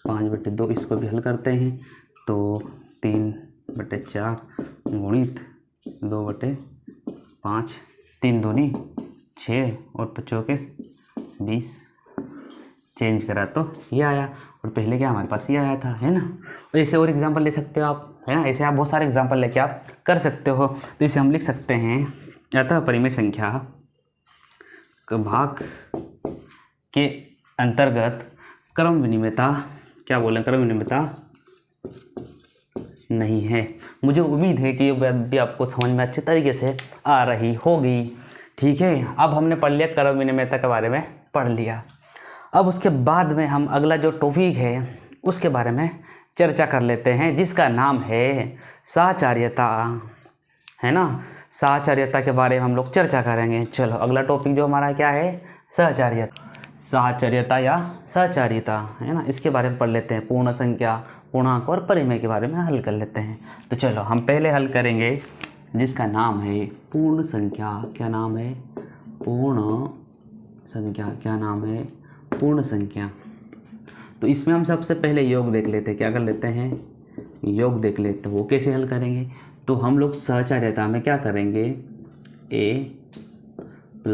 5/2 इसको भी हल करते हैं, तो 3/4 गुणित 2/5, 3 दूनी 6 और 5 20, चेंज करा तो ये आया, और पहले क्या हमारे पास ये आया था, है ना। तो ऐसे और एग्जांपल ले सकते हो आप, है ना। ऐसे आप बहुत सारे एग्जांपल लेके आप कर सकते हो। तो इसे हम लिख सकते हैं अतः परिमेय संख्या का भाग के अंतर्गत क्रम विनिमयता, क्या बोलें, क्रम विनिमयता नहीं है। मुझे उम्मीद है कि ये बात भी आपको समझ में अच्छे तरीके से आ रही होगी, ठीक है। अब हमने पढ़ लिया क्रम विनिमयता के बारे में पढ़ लिया। अब उसके बाद में हम अगला जो टॉपिक है उसके बारे में चर्चा कर लेते हैं, जिसका नाम है साहचर्यता, है ना। साहचर्यता के बारे में हम लोग चर्चा करेंगे। चलो, अगला टॉपिक जो हमारा क्या है, साहचर्यता या सहचार्यता, है ना। इसके बारे में पढ़ लेते हैं। पूर्ण संख्या, पूर्णांक और परिमेय के बारे में हल कर लेते हैं। तो चलो, हम पहले हल करेंगे जिसका नाम है पूर्ण संख्या। क्या नाम है, पूर्ण संख्या। क्या नाम है, पूर्ण संख्या। तो इसमें हम सबसे पहले योग देख लेते हैं। क्या कर लेते हैं, योग देख लेते हैं। वो कैसे हल करेंगे, तो हम लोग सहचार्यता में क्या करेंगे, a +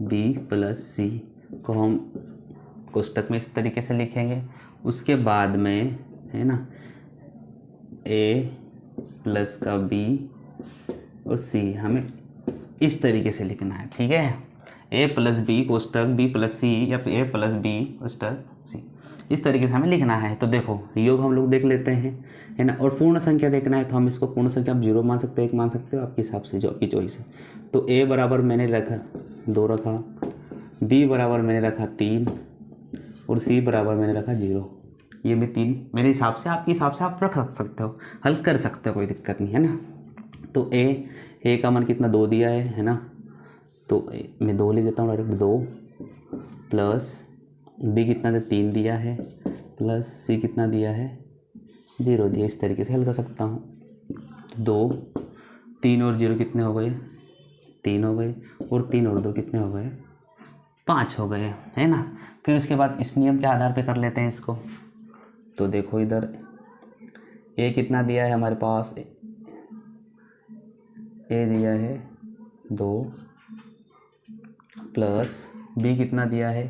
b + c को हम कोष्टक में इस तरीके से लिखेंगे। उसके बाद में, है ना, a प्लस का b और c हमें इस तरीके से लिखना है, ठीक है। a + b कोष्टक b + c या a + b कोष्टक c, इस तरीके से हमें लिखना है। तो देखो, योग हम लोग देख लेते हैं, है ना। और पूर्ण संख्या देखना है तो हम इसको पूर्ण संख्या आप 0 मान सकते हो, 1 मान सकते हो, आपके हिसाब से, जो आपकी चॉइस है। तो a बराबर मैंने रखा 2 रखा, b बराबर मैंने रखा 3 और c बराबर मैंने रखा 0, ये भी 3 मेरे हिसाब से, आपके हिसाब से आप रख सकते हो, हल कर सकते हो, कोई दिक्कत नहीं है ना। तो ए का मान कितना 2 दिया है ना, तो मैं 2 लिख देता हूँ डायरेक्ट, 2 प्लस बी कितना दे 3 दिया है, प्लस सी कितना दिया है 0 दिया। इस तरीके से हल कर सकता हूँ। 2 3 और 0 कितने हो गए 3 हो गए, और 3 और 2 कितने हो गए 5 हो गए, है ना। फिर उसके बाद इस नियम के आधार पे कर लेते हैं इसको। तो देखो इधर ए कितना दिया है हमारे पास, ए दिया है 2 प्लस बी कितना दिया है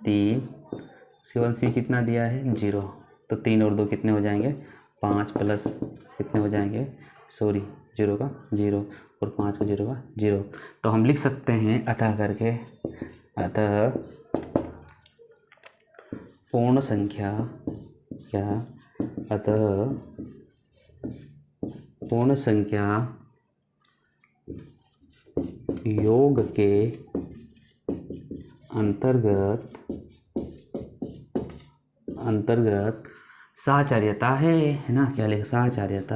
3, उसके बाद सी कितना दिया है 0। तो 3 और 2 कितने हो जाएंगे 5, प्लस कितने हो जाएंगे 0 का 0 और 5 का 0 का 0। तो हम लिख सकते हैं अतः करके, अतः पूर्ण संख्या क्या, अतः पूर्ण संख्या योग के अंतर्गत साहचर्यता है ना। क्या लिखा, साहचर्यता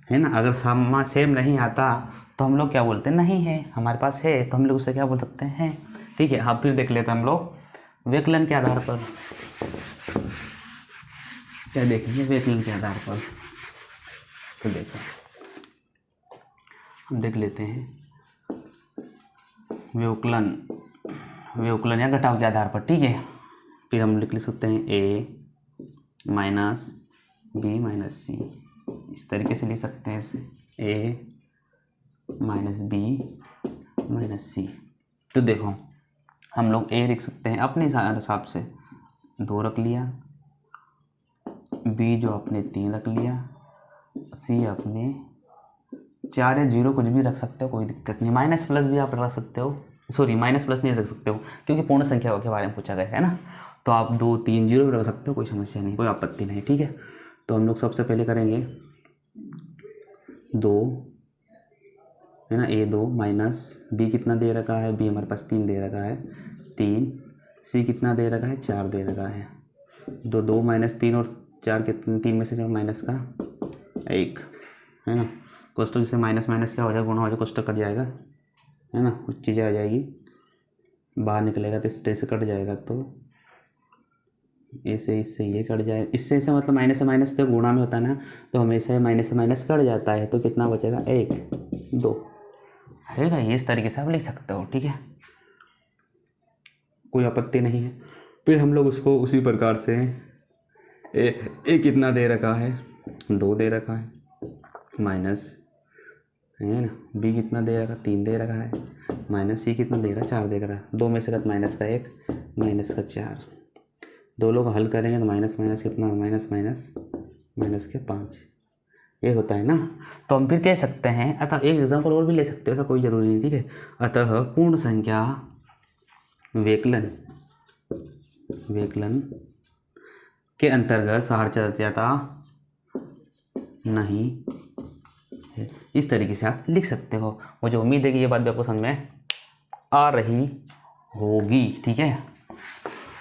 है ना। अगर सामा सेम नहीं आता तो हम लोग क्या बोलते हैं, नहीं है, हमारे पास है तो हम लोग उससे क्या बोल सकते हैं, ठीक है। अब फिर देख लेते हैं हम लोग विकलन के आधार पर, क्या देखेंगे विकलन के आधार पर। तो देखो हम देख लेते हैं व्युत्क्लन या घटाव के आधार पर, ठीक है। फिर हम लिख सकते हैं ए माइनस बी माइनस सी, इस तरीके से लिख सकते हैं इसे, ए माइनस बी माइनस सी। तो देखो हम लोग ए लिख सकते हैं अपने हिसाब से 2 रख लिया, बी जो अपने 3 रख लिया, सी अपने 4 या 0 कुछ भी रख सकते हो, कोई दिक्कत नहीं। माइनस प्लस भी आप रख सकते हो, सॉरी माइनस प्लस नहीं रख सकते हो क्योंकि पूर्ण संख्या के बारे में पूछा गया है ना। तो आप 2 3 0 भी रख सकते हो, कोई समस्या नहीं, कोई आपत्ति नहीं, ठीक है। तो हम लोग सबसे पहले करेंगे 2 है ना, A2 माइनस बी कितना दे रखा है, बी हमारे पास 3 दे रखा है 3, सी कितना दे रखा है 4 दे रखा है। 2 माइनस 3 और 4 के 3 में से माइनस का 1 है ना। कोष्टक जैसे माइनस माइनस क्या हो जाएगा, गुणा हो जाएगा, कोष्टक कट जाएगा, है ना, कुछ चीज़ें आ जाएगी, बाहर निकलेगा तो इस तरह से कट जाएगा। तो इससे ये कट जाए, इससे से मतलब माइनस से माइनस तो गुणा में होता है ना, तो हमेशा माइनस से माइनस कट जाता है। तो कितना बचेगा 1 2 है ना। इस तरीके से आप लिख सकते हो, ठीक है, कोई आपत्ति नहीं है। फिर हम लोग उसको उसी प्रकार से ए कितना दे रखा है 2 दे रखा है, माइनस है ना, बी कितना दे रखा 3 दे रखा है, माइनस सी कितना दे रहा है 4 दे रहा है। 2 में से माइनस का 1 माइनस का 4, 2 लोग हल करेंगे तो माइनस माइनस कितना, माइनस माइनस माइनस के 5, ये होता है ना। तो हम फिर कह सकते हैं, अतः एक एग्जाम्पल और भी ले सकते हो, ऐसा कोई ज़रूरी नहीं, ठीक है। अतः पूर्ण संख्या विकलन के अंतर्गत साहचर्यता नहीं है, इस तरीके से आप लिख सकते हो। मुझे उम्मीद है कि ये बात भी आपको समझ में आ रही होगी, ठीक है।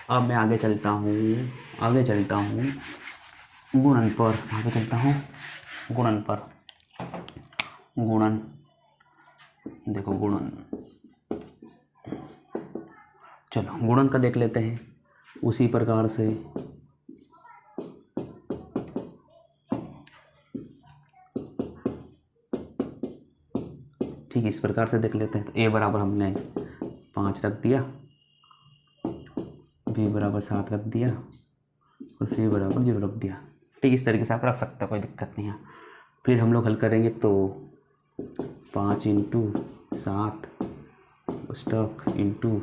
अब मैं आगे चलता हूँ गुणन पर, आगे चलता हूँ गुणन पर। गुणन देखो, गुणन चलो गुणन का देख लेते हैं उसी प्रकार से। ठीक, इस प्रकार से देख लेते हैं। तो ए बराबर हमने 5 रख दिया, बी बराबर 7 रख दिया और सी बराबर 0 रख दिया, ठीक। इस तरीके से आप रख सकते हो, कोई दिक्कत नहीं है। फिर हम लोग हल करेंगे तो 5 × 7 स्टॉक इंटू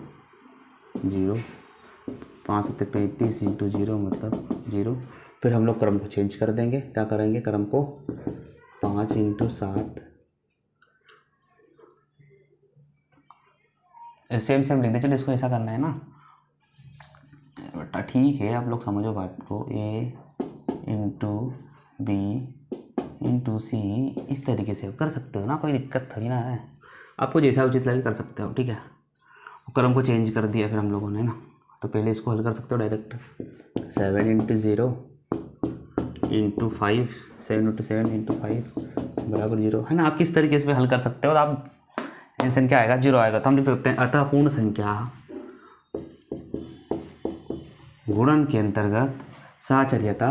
0, 5 × 35 × 0 मतलब 0। फिर हम लोग क्रम को चेंज कर देंगे, क्या करेंगे, क्रम को 5 × 7 सेम लिख दे। चलो इसको ऐसा करना है ना बेटा, ठीक है, आप लोग समझो बात को, A × B × C इस तरीके से कर सकते हो ना, कोई दिक्कत थोड़ी ना है, आपको जैसा उचित लगे कर सकते हो, ठीक है। क्रम को चेंज कर दिया फिर हम लोगों ने ना। तो पहले इसको हल कर सकते हो direct, 7 into 0 into 5, 7 into 7 into 5 बराबर 0 है ना। आप किस तरीके से हल कर सकते हो, आप आंसर क्या आएगा, 0 आएगा। तो हम लिख सकते हैं अतः पूर्ण संख्या गुणन के अंतर्गत साहचर्यता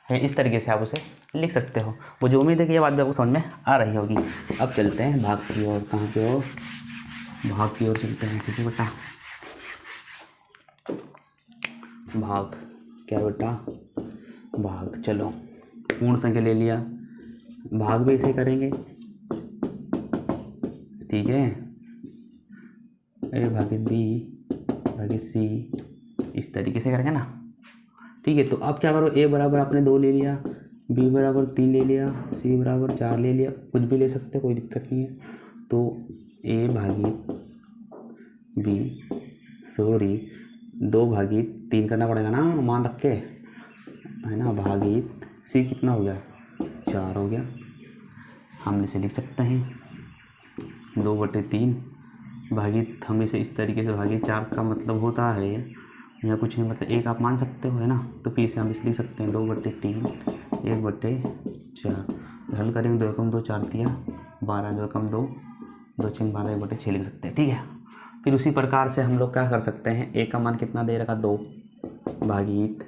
है। इस तरीके से आप उसे लिख सकते हो। मुझे उम्मीद है कि ये बात भी आपको समझ में आ रही होगी। अब चलते हैं भाग की ओर। कहाँ की ओर, भाग की ओर चलते हैं। ठीक है बेटा, भाग क्या बेटा, भाग। चलो पूर्ण संख्या ले लिया, भाग भी ऐसे करेंगे। ठीक है, ए भागे बी भागे सी, इस तरीके से करेंगे ना। ठीक है, तो अब क्या करो, ए बराबर आपने 2 ले लिया, बी बराबर 3 ले लिया, सी बराबर 4 ले लिया, कुछ भी ले सकते हैं, कोई दिक्कत नहीं है। तो ए भागी बी, सॉरी 2 भागी 3 करना पड़ेगा ना, मान रख के है ना, भागित सी कितना हो गया, 4 हो गया। हम इसे लिख सकते हैं 2/3 भागित, हम इसे इस तरीके से भागित 4 का मतलब होता है या कुछ नहीं, मतलब 1 आप मान सकते हो है ना। तो फिर से हम इसे लिख सकते हैं 2/3 1/4। हल करेंगे, 2 कम 2 4 दिया 12, 2 कम 2 2 6 12 1/6 लिख सकते हैं। ठीक है, फिर उसी प्रकार से हम लोग क्या कर सकते हैं, ए का मान कितना दे रखा 2 भागित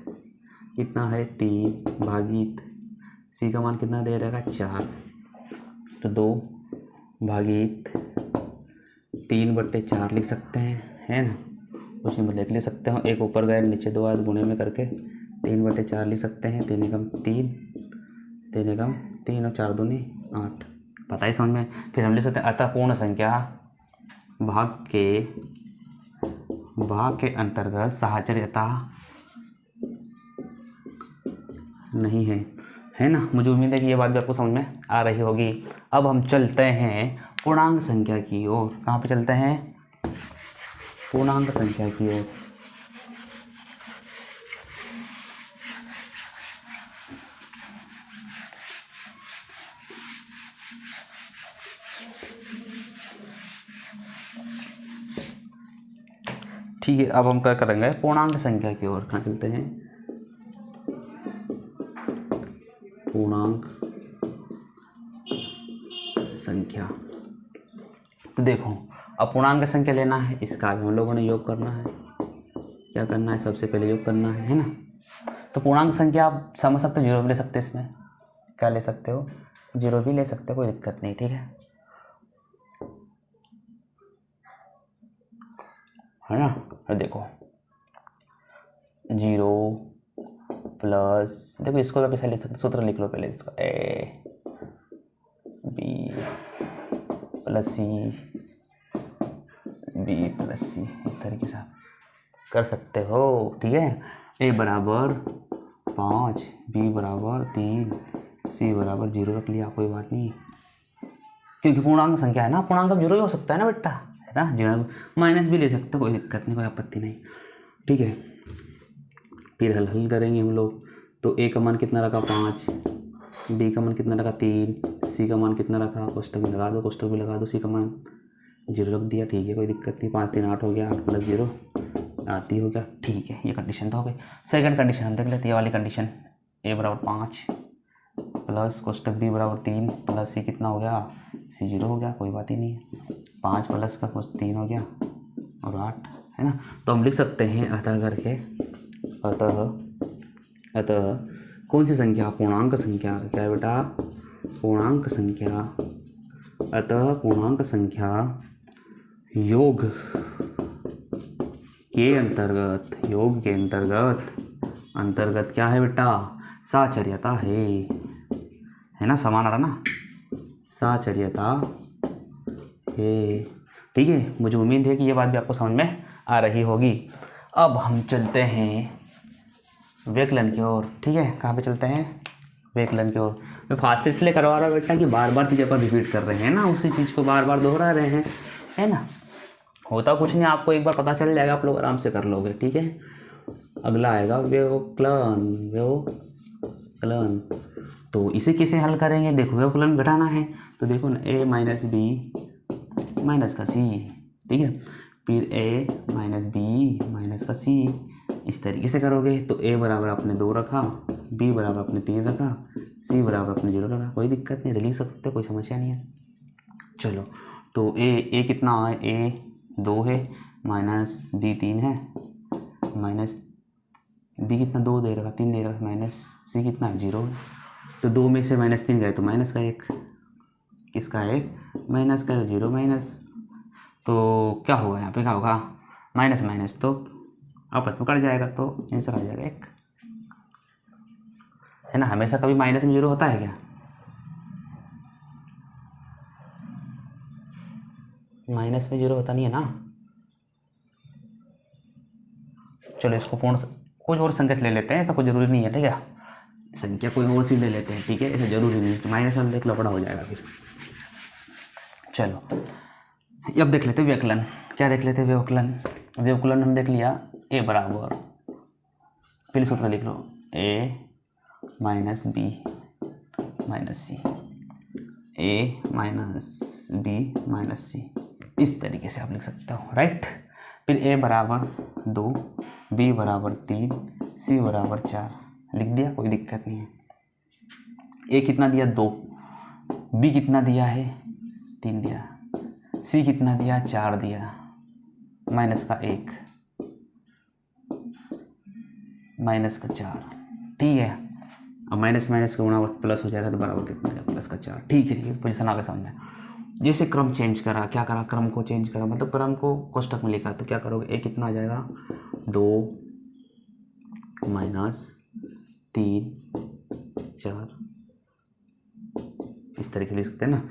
कितना है 3 भागित सी का मान कितना दे रखा 4, तो 2 भागित 3/4 लिख सकते हैं है ना। उसी में लिख सकते हो, एक ऊपर गए नीचे 2 आए गुणे में करके 3/4 लिख सकते हैं। 3 एकम 3 और 4 दूनी 8, पता ही समझ में। फिर हम लिख सकते हैं अतः पूर्ण संख्या भाग के अंतर्गत साहचर्यता नहीं है ना। मुझे उम्मीद है कि ये बात भी आपको समझ में आ रही होगी। अब हम चलते हैं पूर्णांक संख्या की ओर। कहाँ पे चलते हैं, पूर्णांक संख्या की ओर। ठीक है, अब हम क्या करेंगे, पूर्णांक संख्या की ओर। कहाँ चलते हैं, पूर्णांक संख्या। तो देखो, अब पूर्णांक संख्या लेना है, इसका भी हम लोगों ने योग करना है। क्या करना है, सबसे पहले योग करना है ना। तो पूर्णांक संख्या आप समझ सकते हो, 0 भी ले सकते हो, इसमें क्या ले सकते हो, 0 भी ले सकते हो, कोई दिक्कत नहीं। ठीक है ना। और देखो 0 प्लस, देखो इसको भी ले सकते, सूत्र लिख लो पहले इसका, A B plus C, B plus C, इस तरीके से आप कर सकते हो। ठीक है, ए बराबर 5, बी बराबर 3, सी बराबर 0 रख लिया, कोई बात नहीं, क्योंकि पूर्णांक संख्या है ना। पूर्णांक 0 भी हो सकता है ना बेटा, है ना। 0 माइनस भी ले सकते हो, कोई दिक्कत नहीं, कोई आपत्ति नहीं। ठीक है, फिर हल करेंगे हम लोग। तो ए का मान कितना रखा 5, बी का मान कितना रखा 3, सी का मान कितना रखा, कोष्टक में लगा दो, कोष्टक भी लगा दो, सी का मान 0 रख दिया। ठीक है, कोई दिक्कत नहीं, 5 3 8 हो गया, 8 + 0 8 ही हो गया। ठीक है, ये कंडीशन तो हो गई। सेकंड कंडीशन हम देख लेते हैं, ये वाली कंडीशन, ए बराबर 5 प्लस कोष्टक बी बराबर 3 प्लस सी कितना हो गया, सी 0 हो गया, कोई बात ही नहीं है। 5 प्लस का कुछ 3 हो गया और 8 है ना। तो हम लिख सकते हैं अतः करके, अतः कौन सी संख्या, पूर्णांक संख्या, क्या है बेटा, पूर्णांक संख्या। अतः पूर्णांक संख्या योग के अंतर्गत क्या है बेटा, साहचर्यता है ना, समान आ रहा ना, साहचर्यता है। ठीक है, मुझे उम्मीद है कि ये बात भी आपको समझ में आ रही होगी। अब हम चलते हैं व्यकलन की ओर। ठीक है, कहाँ पे चलते हैं, व्यकलन की ओर। मैं फास्ट इसलिए करवा रहा हूँ बेटा कि बार बार चीज़ें पर रिपीट कर रहे हैं ना, उसी चीज़ को बार बार दोहरा रहे हैं, है ना। होता कुछ नहीं, आपको एक बार पता चल जाएगा, आप लोग आराम से कर लोगे। ठीक है, अगला आएगा व्यवकलन। तो इसे कैसे हल करेंगे, देखो व्यवकलन घटाना है, तो देखो ना, a - b माइनस का सी, ठीक है। फिर ए माइनस बी माइनस का सी, इस तरीके से करोगे। तो ए बराबर आपने 2 रखा, बी बराबर आपने 3 रखा, सी बराबर आपने 0 रखा, कोई दिक्कत नहीं, लिख सकते, कोई समस्या नहीं है। चलो, तो ए कितना है, ए 2 है, माइनस बी 3 है, माइनस बी कितना 2 दे रखा, 3 दे रखा, माइनस सी कितना है 0 है। तो 2 में से -3 गए तो माइनस का 1, किसका 1, माइनस का 0 माइनस। तो क्या होगा यहाँ पे, क्या होगा, माइनस माइनस तो आपस में कट जाएगा, तो आंसर आ जाएगा 1, है ना। हमेशा कभी माइनस में 0 होता है क्या, माइनस में 0 होता नहीं है ना। चलो इसको पूर्ण कुछ और संकेत ले लेते हैं, ऐसा कोई ज़रूरी नहीं है, ठीक है। संख्या कोई और सी ले लेते हैं, ठीक है, ऐसा ज़रूरी नहीं है, माइनस में देख लफड़ा हो जाएगा फिर। चलो अब देख लेते हैं व्यवकलन, क्या देख लेते हैं, व्यवकलन। व्यवकलन हम देख लिया, ए बराबर, पहले सूत्र लिख लो, ए माइनस बी माइनस सी, ए माइनस बी माइनस सी, इस तरीके से आप लिख सकते हो, राइट। फिर ए बराबर 2, बी बराबर 3, सी बराबर 4, लिख दिया, कोई दिक्कत नहीं है। ए कितना दिया 2, बी कितना दिया है 3 दिया, सी कितना दिया 4 दिया, माइनस का 1 माइनस का 4, ठीक है। अब माइनस माइनस का गुणा प्लस हो जाएगा तो बराबर कितना है, प्लस का 4, ठीक है। ये पोजीशन आगे समझ में। जैसे क्रम चेंज करा, क्या करा, क्रम को चेंज करा, मतलब क्रम को कोष्टक में लिखा, तो क्या करोगे, ए कितना आ जाएगा 2 माइनस 3 4, इस तरीके लिख सकते हैं ना।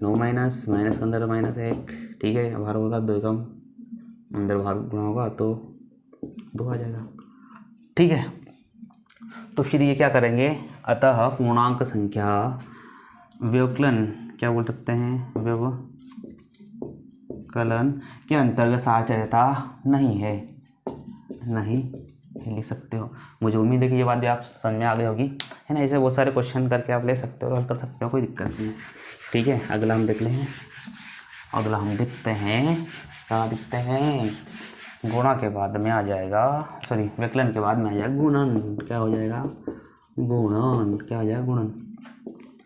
9 माइनस माइनस के अंदर -1, ठीक है, बाहर होगा 2 कम, अंदर बाहर गुणा होगा तो 2 आ जाएगा, ठीक है। तो फिर ये क्या करेंगे, अतः पूर्णांक संख्या व्यवकलन, क्या बोल सकते हैं, व्यवकलन के अंतर्गत साहचर्यता नहीं है, नहीं लिख सकते हो। मुझे उम्मीद है कि ये बात भी आप समझ में आ गई होगी, है ना। ऐसे बहुत सारे क्वेश्चन करके आप ले सकते हो, हल कर सकते हो, कोई दिक्कत नहीं, ठीक है। अगला हम देख लें, अगला हम देखते हैं, क्या दिखते हैं, गुणा के बाद में आ जाएगा, सॉरी व्यवकलन के बाद में आ जाएगा गुणन, क्या हो जाएगा, गुणन, क्या हो जाएगा, गुणन,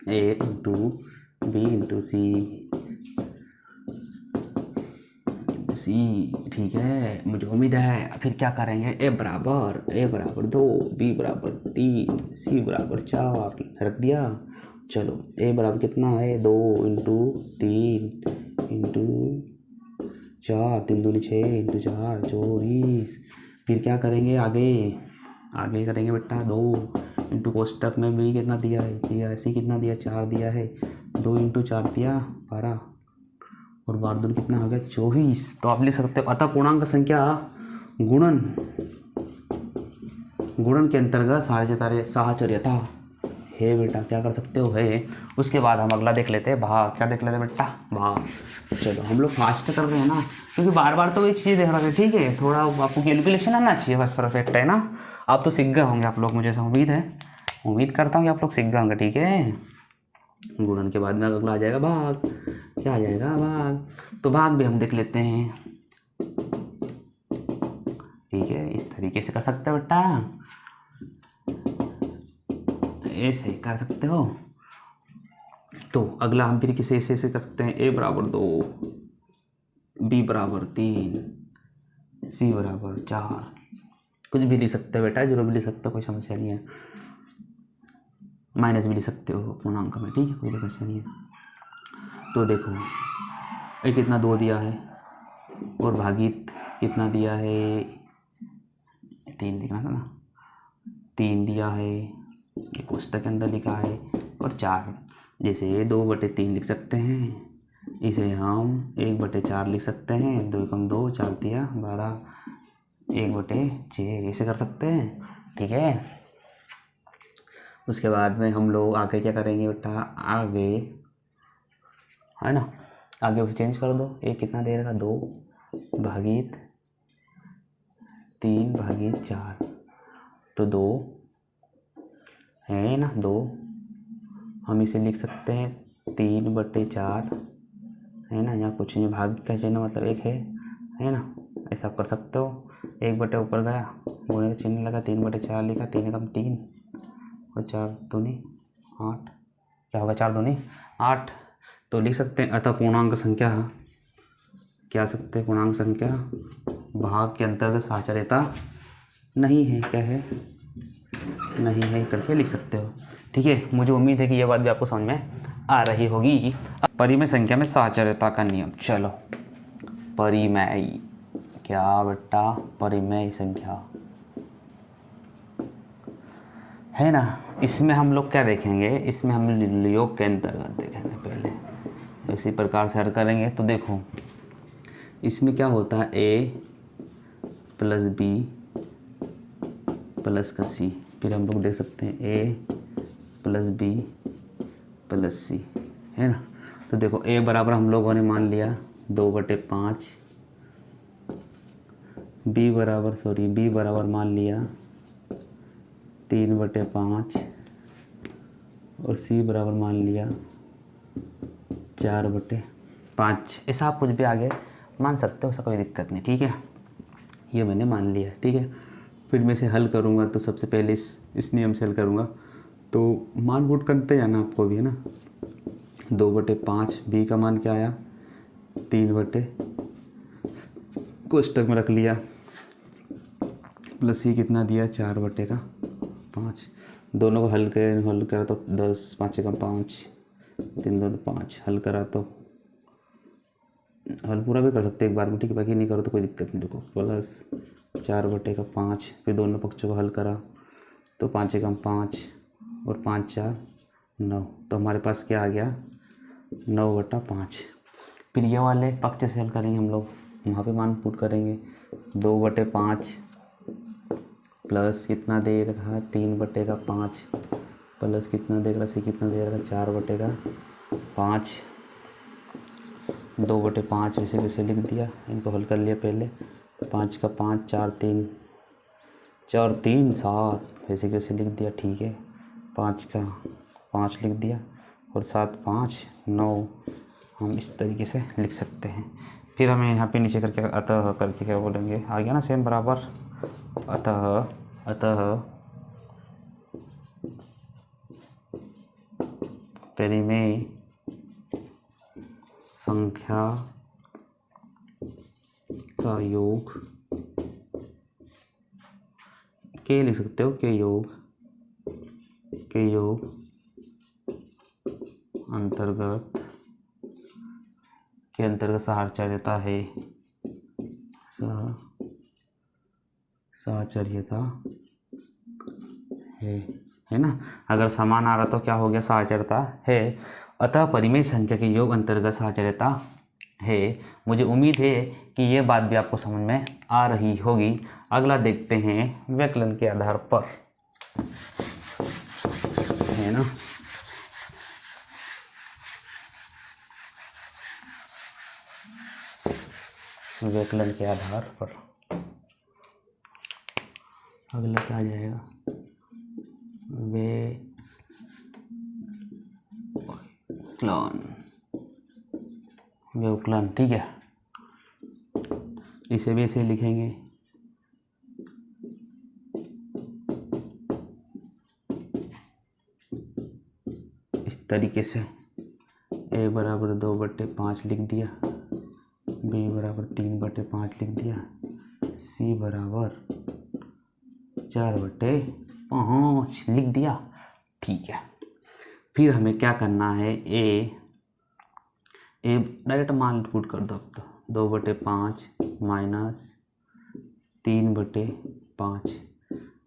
ए इंटू बी इंटू सी, ठीक है, मुझे उम्मीद है। फिर क्या करेंगे, ए बराबर 2, बी बराबर 3, सी बराबर 4 रख दिया। चलो ए बराबर कितना है, 2 इंटू 3 इंटू 4, 3 दूनी 6 इंटू 4 24। फिर क्या करेंगे, आगे करेंगे बेटा, 2 इंटू कोष्टक में बी कितना दिया है, सी कितना दिया 4 दिया है, 2 इंटू 4 दिया 12, और 12 दूनी कितना हो गया 24। तो आप लिख सकते हो, अतः पूर्णांक संख्या गुणन के अंतर्गत साहचर्यता है बेटा, क्या कर सकते हो, है। उसके बाद हम अगला देख लेते हैं, भाग, क्या देख लेते हैं बेटा, भाग। चलो हम लोग फास्ट कर रहे हैं ना, क्योंकि बार बार तो वही चीज़ देख रहे हैं, ठीक है। थोड़ा आपको कैलकुलेशन आना चाहिए, बस परफेक्ट, है ना। आप तो सीख गए होंगे आप लोग, मुझे उम्मीद है, उम्मीद करता हूँ कि आप लोग सीख गए होंगे, ठीक है। गुणन के बाद में अगला आ जाएगा भाग, क्या आ जाएगा, भाग। तो भाग भी हम देख लेते हैं, ठीक है, इस तरीके से कर सकते हो बेटा, ऐसे कर सकते हो। तो अगला हम फिर किसे ऐसे कर सकते हैं, ए बराबर 2, बी बराबर 3, सी बराबर 4, कुछ भी लिख सकते हो बेटा, जीरो भी लिख सकते हो, कोई समस्या नहीं है, माइनस भी लिख सकते हो पूर्णांक में, ठीक है, कोई समस्या नहीं है। तो देखो ये कितना 2 दिया है, और भागित कितना दिया है, 3 लिखना था ना, 3 दिया है, ये कोष्टक के अंदर लिखा है, और 4, जैसे 2/3 लिख सकते हैं, इसे हम 1/4 लिख सकते हैं, 2 कम 2 4 दिया 12, 1/6 ऐसे कर सकते हैं, ठीक है। उसके बाद में हम लोग आगे क्या करेंगे बेटा, आगे, है ना, आगे उसे चेंज कर दो, एक कितना दे रहा, 2 भागित 3 भागित 4, तो 2 है ना, 2 हम इसे लिख सकते हैं 3/4, है ना, यहाँ कुछ नहीं, भाग का चिन्ह मतलब एक है ना, ऐसा आप कर सकते हो। 1 ऊपर गया, गुणे का चिन्ह लगा, 3/4 लिखा, 3 एकम 3 और 4 दूनी 8, क्या होगा 4 दूनी 8। तो लिख सकते हैं अतः पूर्णांक संख्या, क्या सकते हैं पूर्णांक संख्या भाग के अंतर्गत साचर्यता नहीं है, क्या है नहीं है करके लिख सकते हो। ठीक है, मुझे उम्मीद है कि यह बात भी आपको समझ में आ रही होगी। परिमेय संख्या में साचर्यता का नियम, चलो परिमेय, क्या बेटा परिमेय संख्या है ना, इसमें हम लोग क्या देखेंगे, इसमें हम योग के अंतर्गत देखेंगे पहले, इसी प्रकार से हल करेंगे। तो देखो इसमें क्या होता है, a + b + c, फिर हम लोग देख सकते हैं a + b + c, है ना। तो देखो a बराबर हम लोगों ने मान लिया 2/5, b बराबर मान लिया 3/5 और c बराबर मान लिया 4/5। ऐसा आप कुछ भी आगे मान सकते हो, ऐसा कोई दिक्कत नहीं। ठीक है, ये मैंने मान लिया। ठीक है, फिर मैं इसे हल करूँगा तो सबसे पहले इस नियम से हल करूँगा। तो मान पुट करते जाना आपको भी, है ना। 2/5, b का मान क्या आया 3 कोष्टक में रख लिया, प्लस c कितना दिया 4/5। दोनों को हल करा तो 10, 5 एकम 5, 3 दूनी 5, हल करा तो हल पूरा भी कर सकते एक बार में। ठीक है, बाकी नहीं करो तो कोई दिक्कत नहीं। देखो प्लस 4/5, फिर दोनों पक्षों को हल करा तो 5 एकम 5 और 5 4 9, तो हमारे पास क्या आ गया 9/5। फिर ये वाले पक्ष से हल करेंगे हम लोग, वहाँ पे मान पुट करेंगे 2/5 प्लस कितना दे रखा 3/5 प्लस कितना दे रखा c कितना दे रखा 4/5, 2/5 वैसे वैसे लिख दिया, इनको हल कर लिया पहले। 5 का 5, 4 3 7 वैसे वैसे लिख दिया। ठीक है, 5 का 5 लिख दिया और 7 5 9, हम इस तरीके से लिख सकते हैं। फिर हमें यहाँ पे नीचे करके अतः करके क्या बोलेंगे, आ गया ना सेम बराबर। अतः परिमेय संख्या का योग, के लिख सकते हो, के योग अंतर्गत साचर्यता है ना। अगर समान आ रहा तो क्या हो गया साचर्यता है। अतः परिमेय संख्या के योग अंतर्गत साचर्यता है। मुझे उम्मीद है कि ये बात भी आपको समझ में आ रही होगी। अगला देखते हैं व्यकलन के आधार पर, है ना। व्यकलन के आधार पर अगला क्या आ जाएगा, व्यवकलन। ठीक है, इसे भी ऐसे लिखेंगे, इस तरीके से। a बराबर 2/5 लिख दिया, b बराबर 3/5 लिख दिया, c बराबर 4/5 लिख दिया। ठीक है, फिर हमें क्या करना है, a डायरेक्ट मान पुट कर दो। अब तो 2/5 माइनस 3/5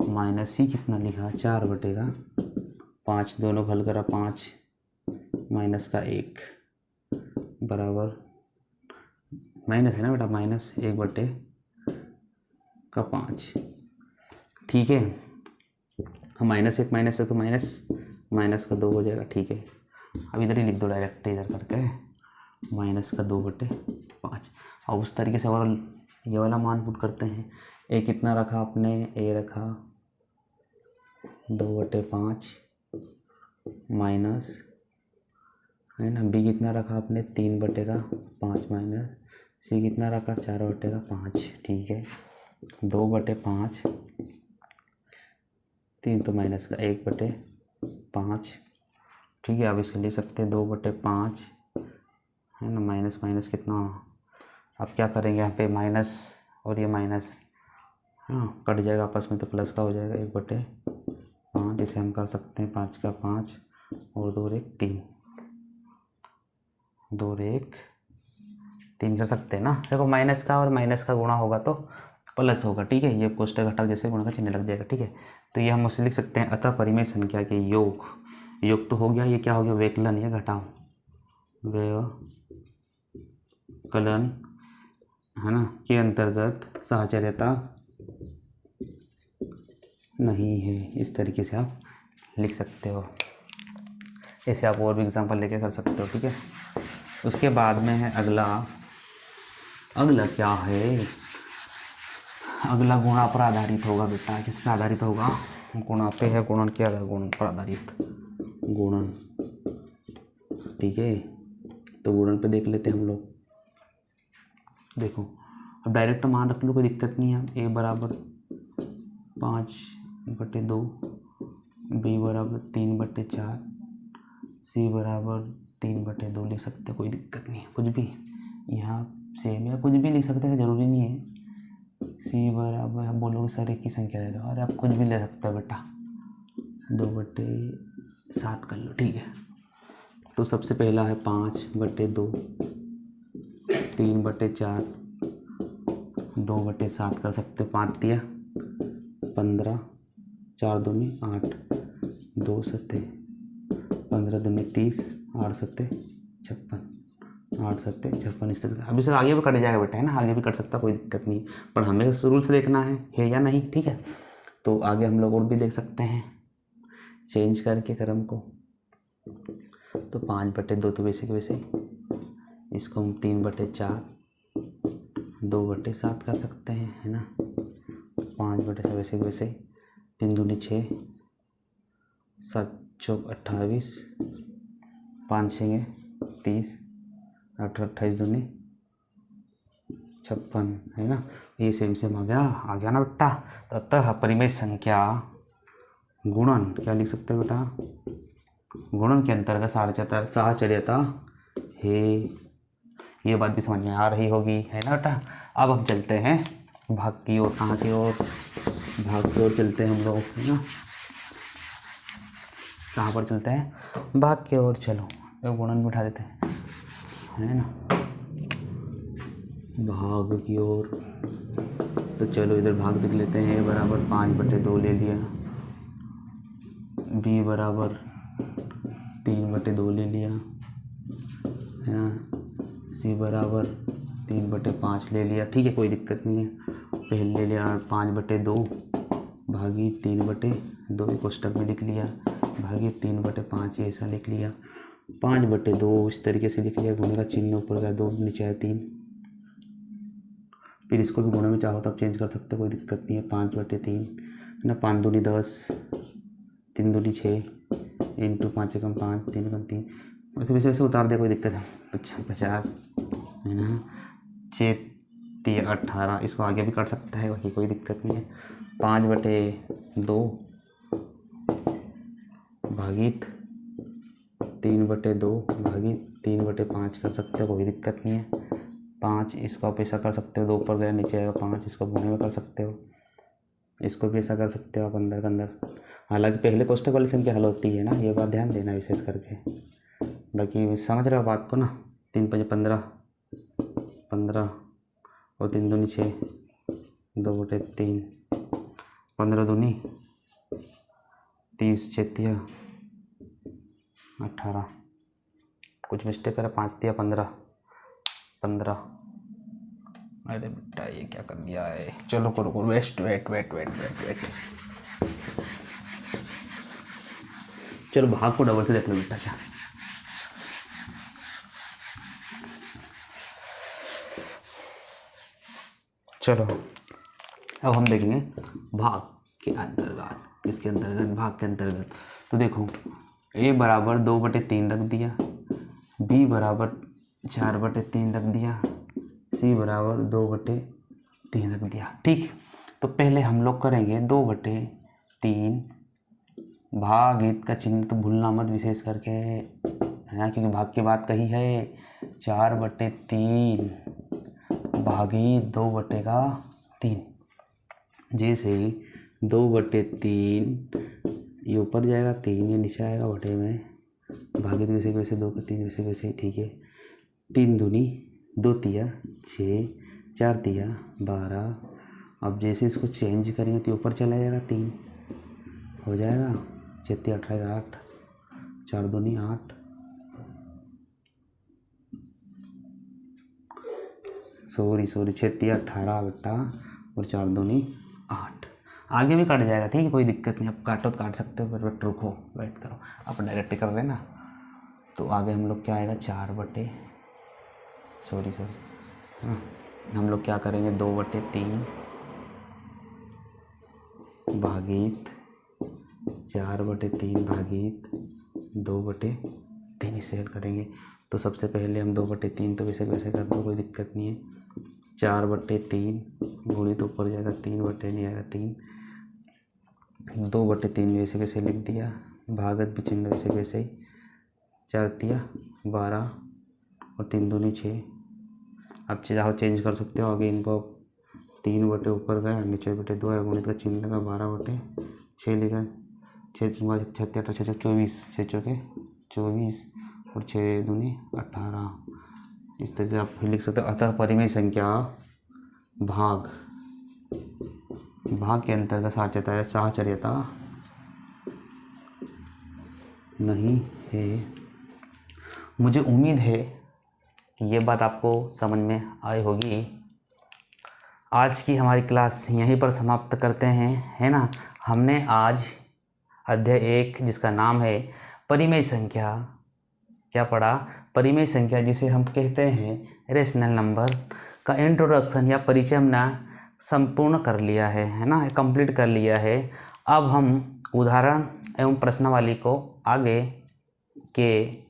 माइनस c कितना लिखा 4/5, दोनों हल करा 5 माइनस का 1 बराबर, माइनस है ना बेटा, माइनस 1/5। ठीक है, हम -1 माइनस है तो माइनस का 2 हो जाएगा। ठीक है, अब इधर ही लिख दो डायरेक्ट, इधर करके माइनस का 2/5। अब उस तरीके से और ये वाला मान पुट करते हैं। ए कितना रखा आपने, ए रखा 2/5 माइनस है ना। बी कितना रखा आपने 3/5 माइनस सी कितना रखा 4/5, ठीक है। 2/5, 3 तो माइनस का 1/5, ठीक है। अब इसे ले सकते हैं 2/5, है ना। माइनस माइनस कितना, अब क्या करेंगे यहाँ पे माइनस और ये माइनस, हाँ कट जाएगा आपस में तो प्लस का हो जाएगा 1/5। इसे हम कर सकते हैं 5 का 5 और 2 और 1 3, 2 और 1 3 कर सकते हैं ना। देखो माइनस का और माइनस का गुणा होगा तो प्लस होगा, ठीक है। ये कोष्टक घटक जैसे गुणा का चिन्ह लग जाएगा, ठीक है। तो ये हम उससे लिख सकते हैं अतः परिमेय संख्या के योग, योग तो हो गया, ये क्या हो गया व्यवकलन या घटाव, व्यवकलन, है ना, के अंतर्गत साहचर्यता नहीं है। इस तरीके से आप लिख सकते हो। ऐसे आप और भी एग्जांपल लेके कर सकते हो, ठीक है। उसके बाद में है अगला क्या है, अगला गुणा पर आधारित होगा बेटा। किस पर आधारित होगा, गुणा पे है। गुणन क्या है, गुणन पर आधारित, गुणन, ठीक है। तो गुणन पे देख लेते हैं हम लोग। देखो अब डायरेक्ट मान रखने तो कोई दिक्कत नहीं है। a बराबर 5/2, b बराबर 3/4, c बराबर 3/2 लिख सकते हैं, कोई दिक्कत नहीं है। कुछ भी यहाँ सेम या कुछ भी लिख सकते हैं, ज़रूरी नहीं है। c बराबर आप बोलोगे सर एक की संख्या ले लो, अरे आप कुछ भी ले सकते हो बेटा, 2/7 कर लो, ठीक है। तो सबसे पहला है 5/2, 3/4, 2/7 कर सकते हो। 5 दिया 15, 4 दूनी 8, 2 सत्ते 15 दूनी 30, 8 सत्ते 56, 8 सत्ते 56। इस तरह अभी सर आगे भी कट जाएगा बेटा, है ना, आगे भी कट सकता, कोई दिक्कत नहीं। पर हमें रूल से देखना है या नहीं, ठीक है। तो आगे हम लोग और भी देख सकते हैं चेंज करके क्रम को। तो 5/2 तो वैसे के वैसे, इसको हम 3/4, 2/7 कर सकते हैं, है ना। 5/7 वैसे के वैसे, 3 दूनी 6, 7 चौक 28, 5 6 30, 8 28 दूनी 56, है ना। ये सेम सेम आ गया ना बेटा। तो अतः परिमेय संख्या गुणन क्या लिख सकते हो बेटा, गुणन के अंतर्गत साहचर्यता है। ये बात भी समझ में आ रही होगी, है ना बेटा। अब हम चलते हैं भाग की ओर। कहाँ की ओर, भाग की ओर चलते हैं हम लोग, है ना। कहाँ पर चलते हैं, भाग की ओर। चलो एक गुणन भी उठा देते हैं, है ना, भाग की ओर। तो चलो इधर भाग देख लेते हैं। a बराबर 5/2 ले लिया, b बराबर 3/2 ले लिया, है ना, c बराबर 3/5 ले लिया, ठीक है, कोई दिक्कत नहीं है। पहले ले लिया 5/2 भागी 3/2, कोष्टक में लिख लिया, भागी 3/5 ऐसा लिख लिया। 5/2 इस तरीके से लिख लिया, गुणे का चिन्ह ऊपर का 2 नीचे है 3। फिर इसको भी गुणे में चाहो तो आप चेंज कर सकते हो, कोई दिक्कत नहीं है। 5/3 है ना, 5 दूनी 10, 3 दूनी 6, इंटू 5 कम 5, 3 कम 3, वैसे वैसे वैसे उतार दिया, कोई दिक्कत है। 50, है ना, 6 3 18, इसको आगे भी काट सकता है, बाकी कोई दिक्कत नहीं है। 5/2 भागित 3/2 भागित 3/5 कर सकते हो, कोई दिक्कत नहीं है। 5 इसको आप ऐसा कर सकते हो, 2 ऊपर गया नीचे आएगा 5, इसको गुणे में कर सकते हो, इसको भी ऐसा कर सकते हो आप अंदर के अंदर। हालांकि पहले कोष्टक वाली संख्या हल होती है ना, ये बात ध्यान देना विशेष करके। बाकी समझ रहे हो बात को ना। 3 5 15 15 और 3 दूनी 6, 2/3, 15 दूनी 30, 6 तिया 18, कुछ मिस्टेक करा, 5 तिया 15। अरे बेटा ये क्या कर दिया है, चलो करो वेट। चलो भाग को डबल से देख लो बेटा। क्या चलो अब हम देखेंगे भाग के अंतर्गत। किसके अंतर्गत, भाग के अंतर्गत। तो देखो a बराबर 2/3 रख दिया, बी बराबर 4/3 रख दिया, सी बराबर 2/3 रख दिया। ठीक, तो पहले हम लोग करेंगे 2/3 भागित का चिन्ह तो भूलना मत विशेष करके, है ना, क्योंकि भाग की बात कही है। 4/3 भागित 2/3, जैसे 2/3 ये ऊपर जाएगा, 3 ये नीचे आएगा बटे में, भागित वैसे वैसे 2/3 वैसे वैसे, ठीक है। 3 दूनी 2 तिया 6, 4 तिया 12। अब जैसे इसको चेंज करेंगे तो ऊपर चला जाएगा, 3 हो जाएगा, 6 तिया 18 8, 4 दूनी 8, सॉरी 6 तिया 18 बट्टा और 4 दूनी 8। आगे भी कट जाएगा, ठीक है, कोई दिक्कत नहीं, आप काटो तो काट सकते हो, बट रुको वेट करो, आप डायरेक्ट कर देना। तो आगे हम लोग क्या आएगा, 4/, सॉरी हाँ, हम लोग क्या करेंगे 2/3 भागित 4/3 भागित 2/3 इसे हल करेंगे। तो सबसे पहले हम 2/3 तो वैसे वैसे कर दो, कोई दिक्कत नहीं है। 4/3 गुणित ऊपर जाएगा 3/, नहीं आएगा 3, 2/3 वैसे वैसे लिख दिया, भागत भी चिन्ह वैसे वैसे ही, 4 तिया 12 और 3 दूनी 6। अब चाहो चेंज कर सकते हो, आगे इनको 3/, ऊपर गया नीचे बटे 2 है, गुणित का चिन्ह लगा, 12/6 लिखा, 6 6 8 6 24, 6 चौके 24 और 6 दूनी 18। इस तरह से आप लिख सकते हो। अतः परिमेय संख्या भाग के अंतर्गत साहचर्यता नहीं है। मुझे उम्मीद है कि ये बात आपको समझ में आई होगी। आज की हमारी क्लास यहीं पर समाप्त करते हैं, है ना। हमने आज अध्याय 1 जिसका नाम है परिमेय संख्या, क्या पढ़ा, परिमेय संख्या जिसे हम कहते हैं रेशनल नंबर का इंट्रोडक्शन या परिचय हमने संपूर्ण कर लिया है ना, कंप्लीट कर लिया है। अब हम उदाहरण एवं प्रश्नावली को आगे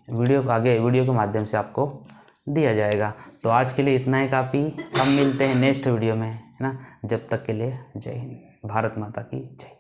वीडियो के माध्यम से आपको दिया जाएगा। तो आज के लिए इतना ही काफ़ी, हम मिलते हैं नेक्स्ट वीडियो में, है ना। जब तक के लिए जय हिंद, भारत माता की जय।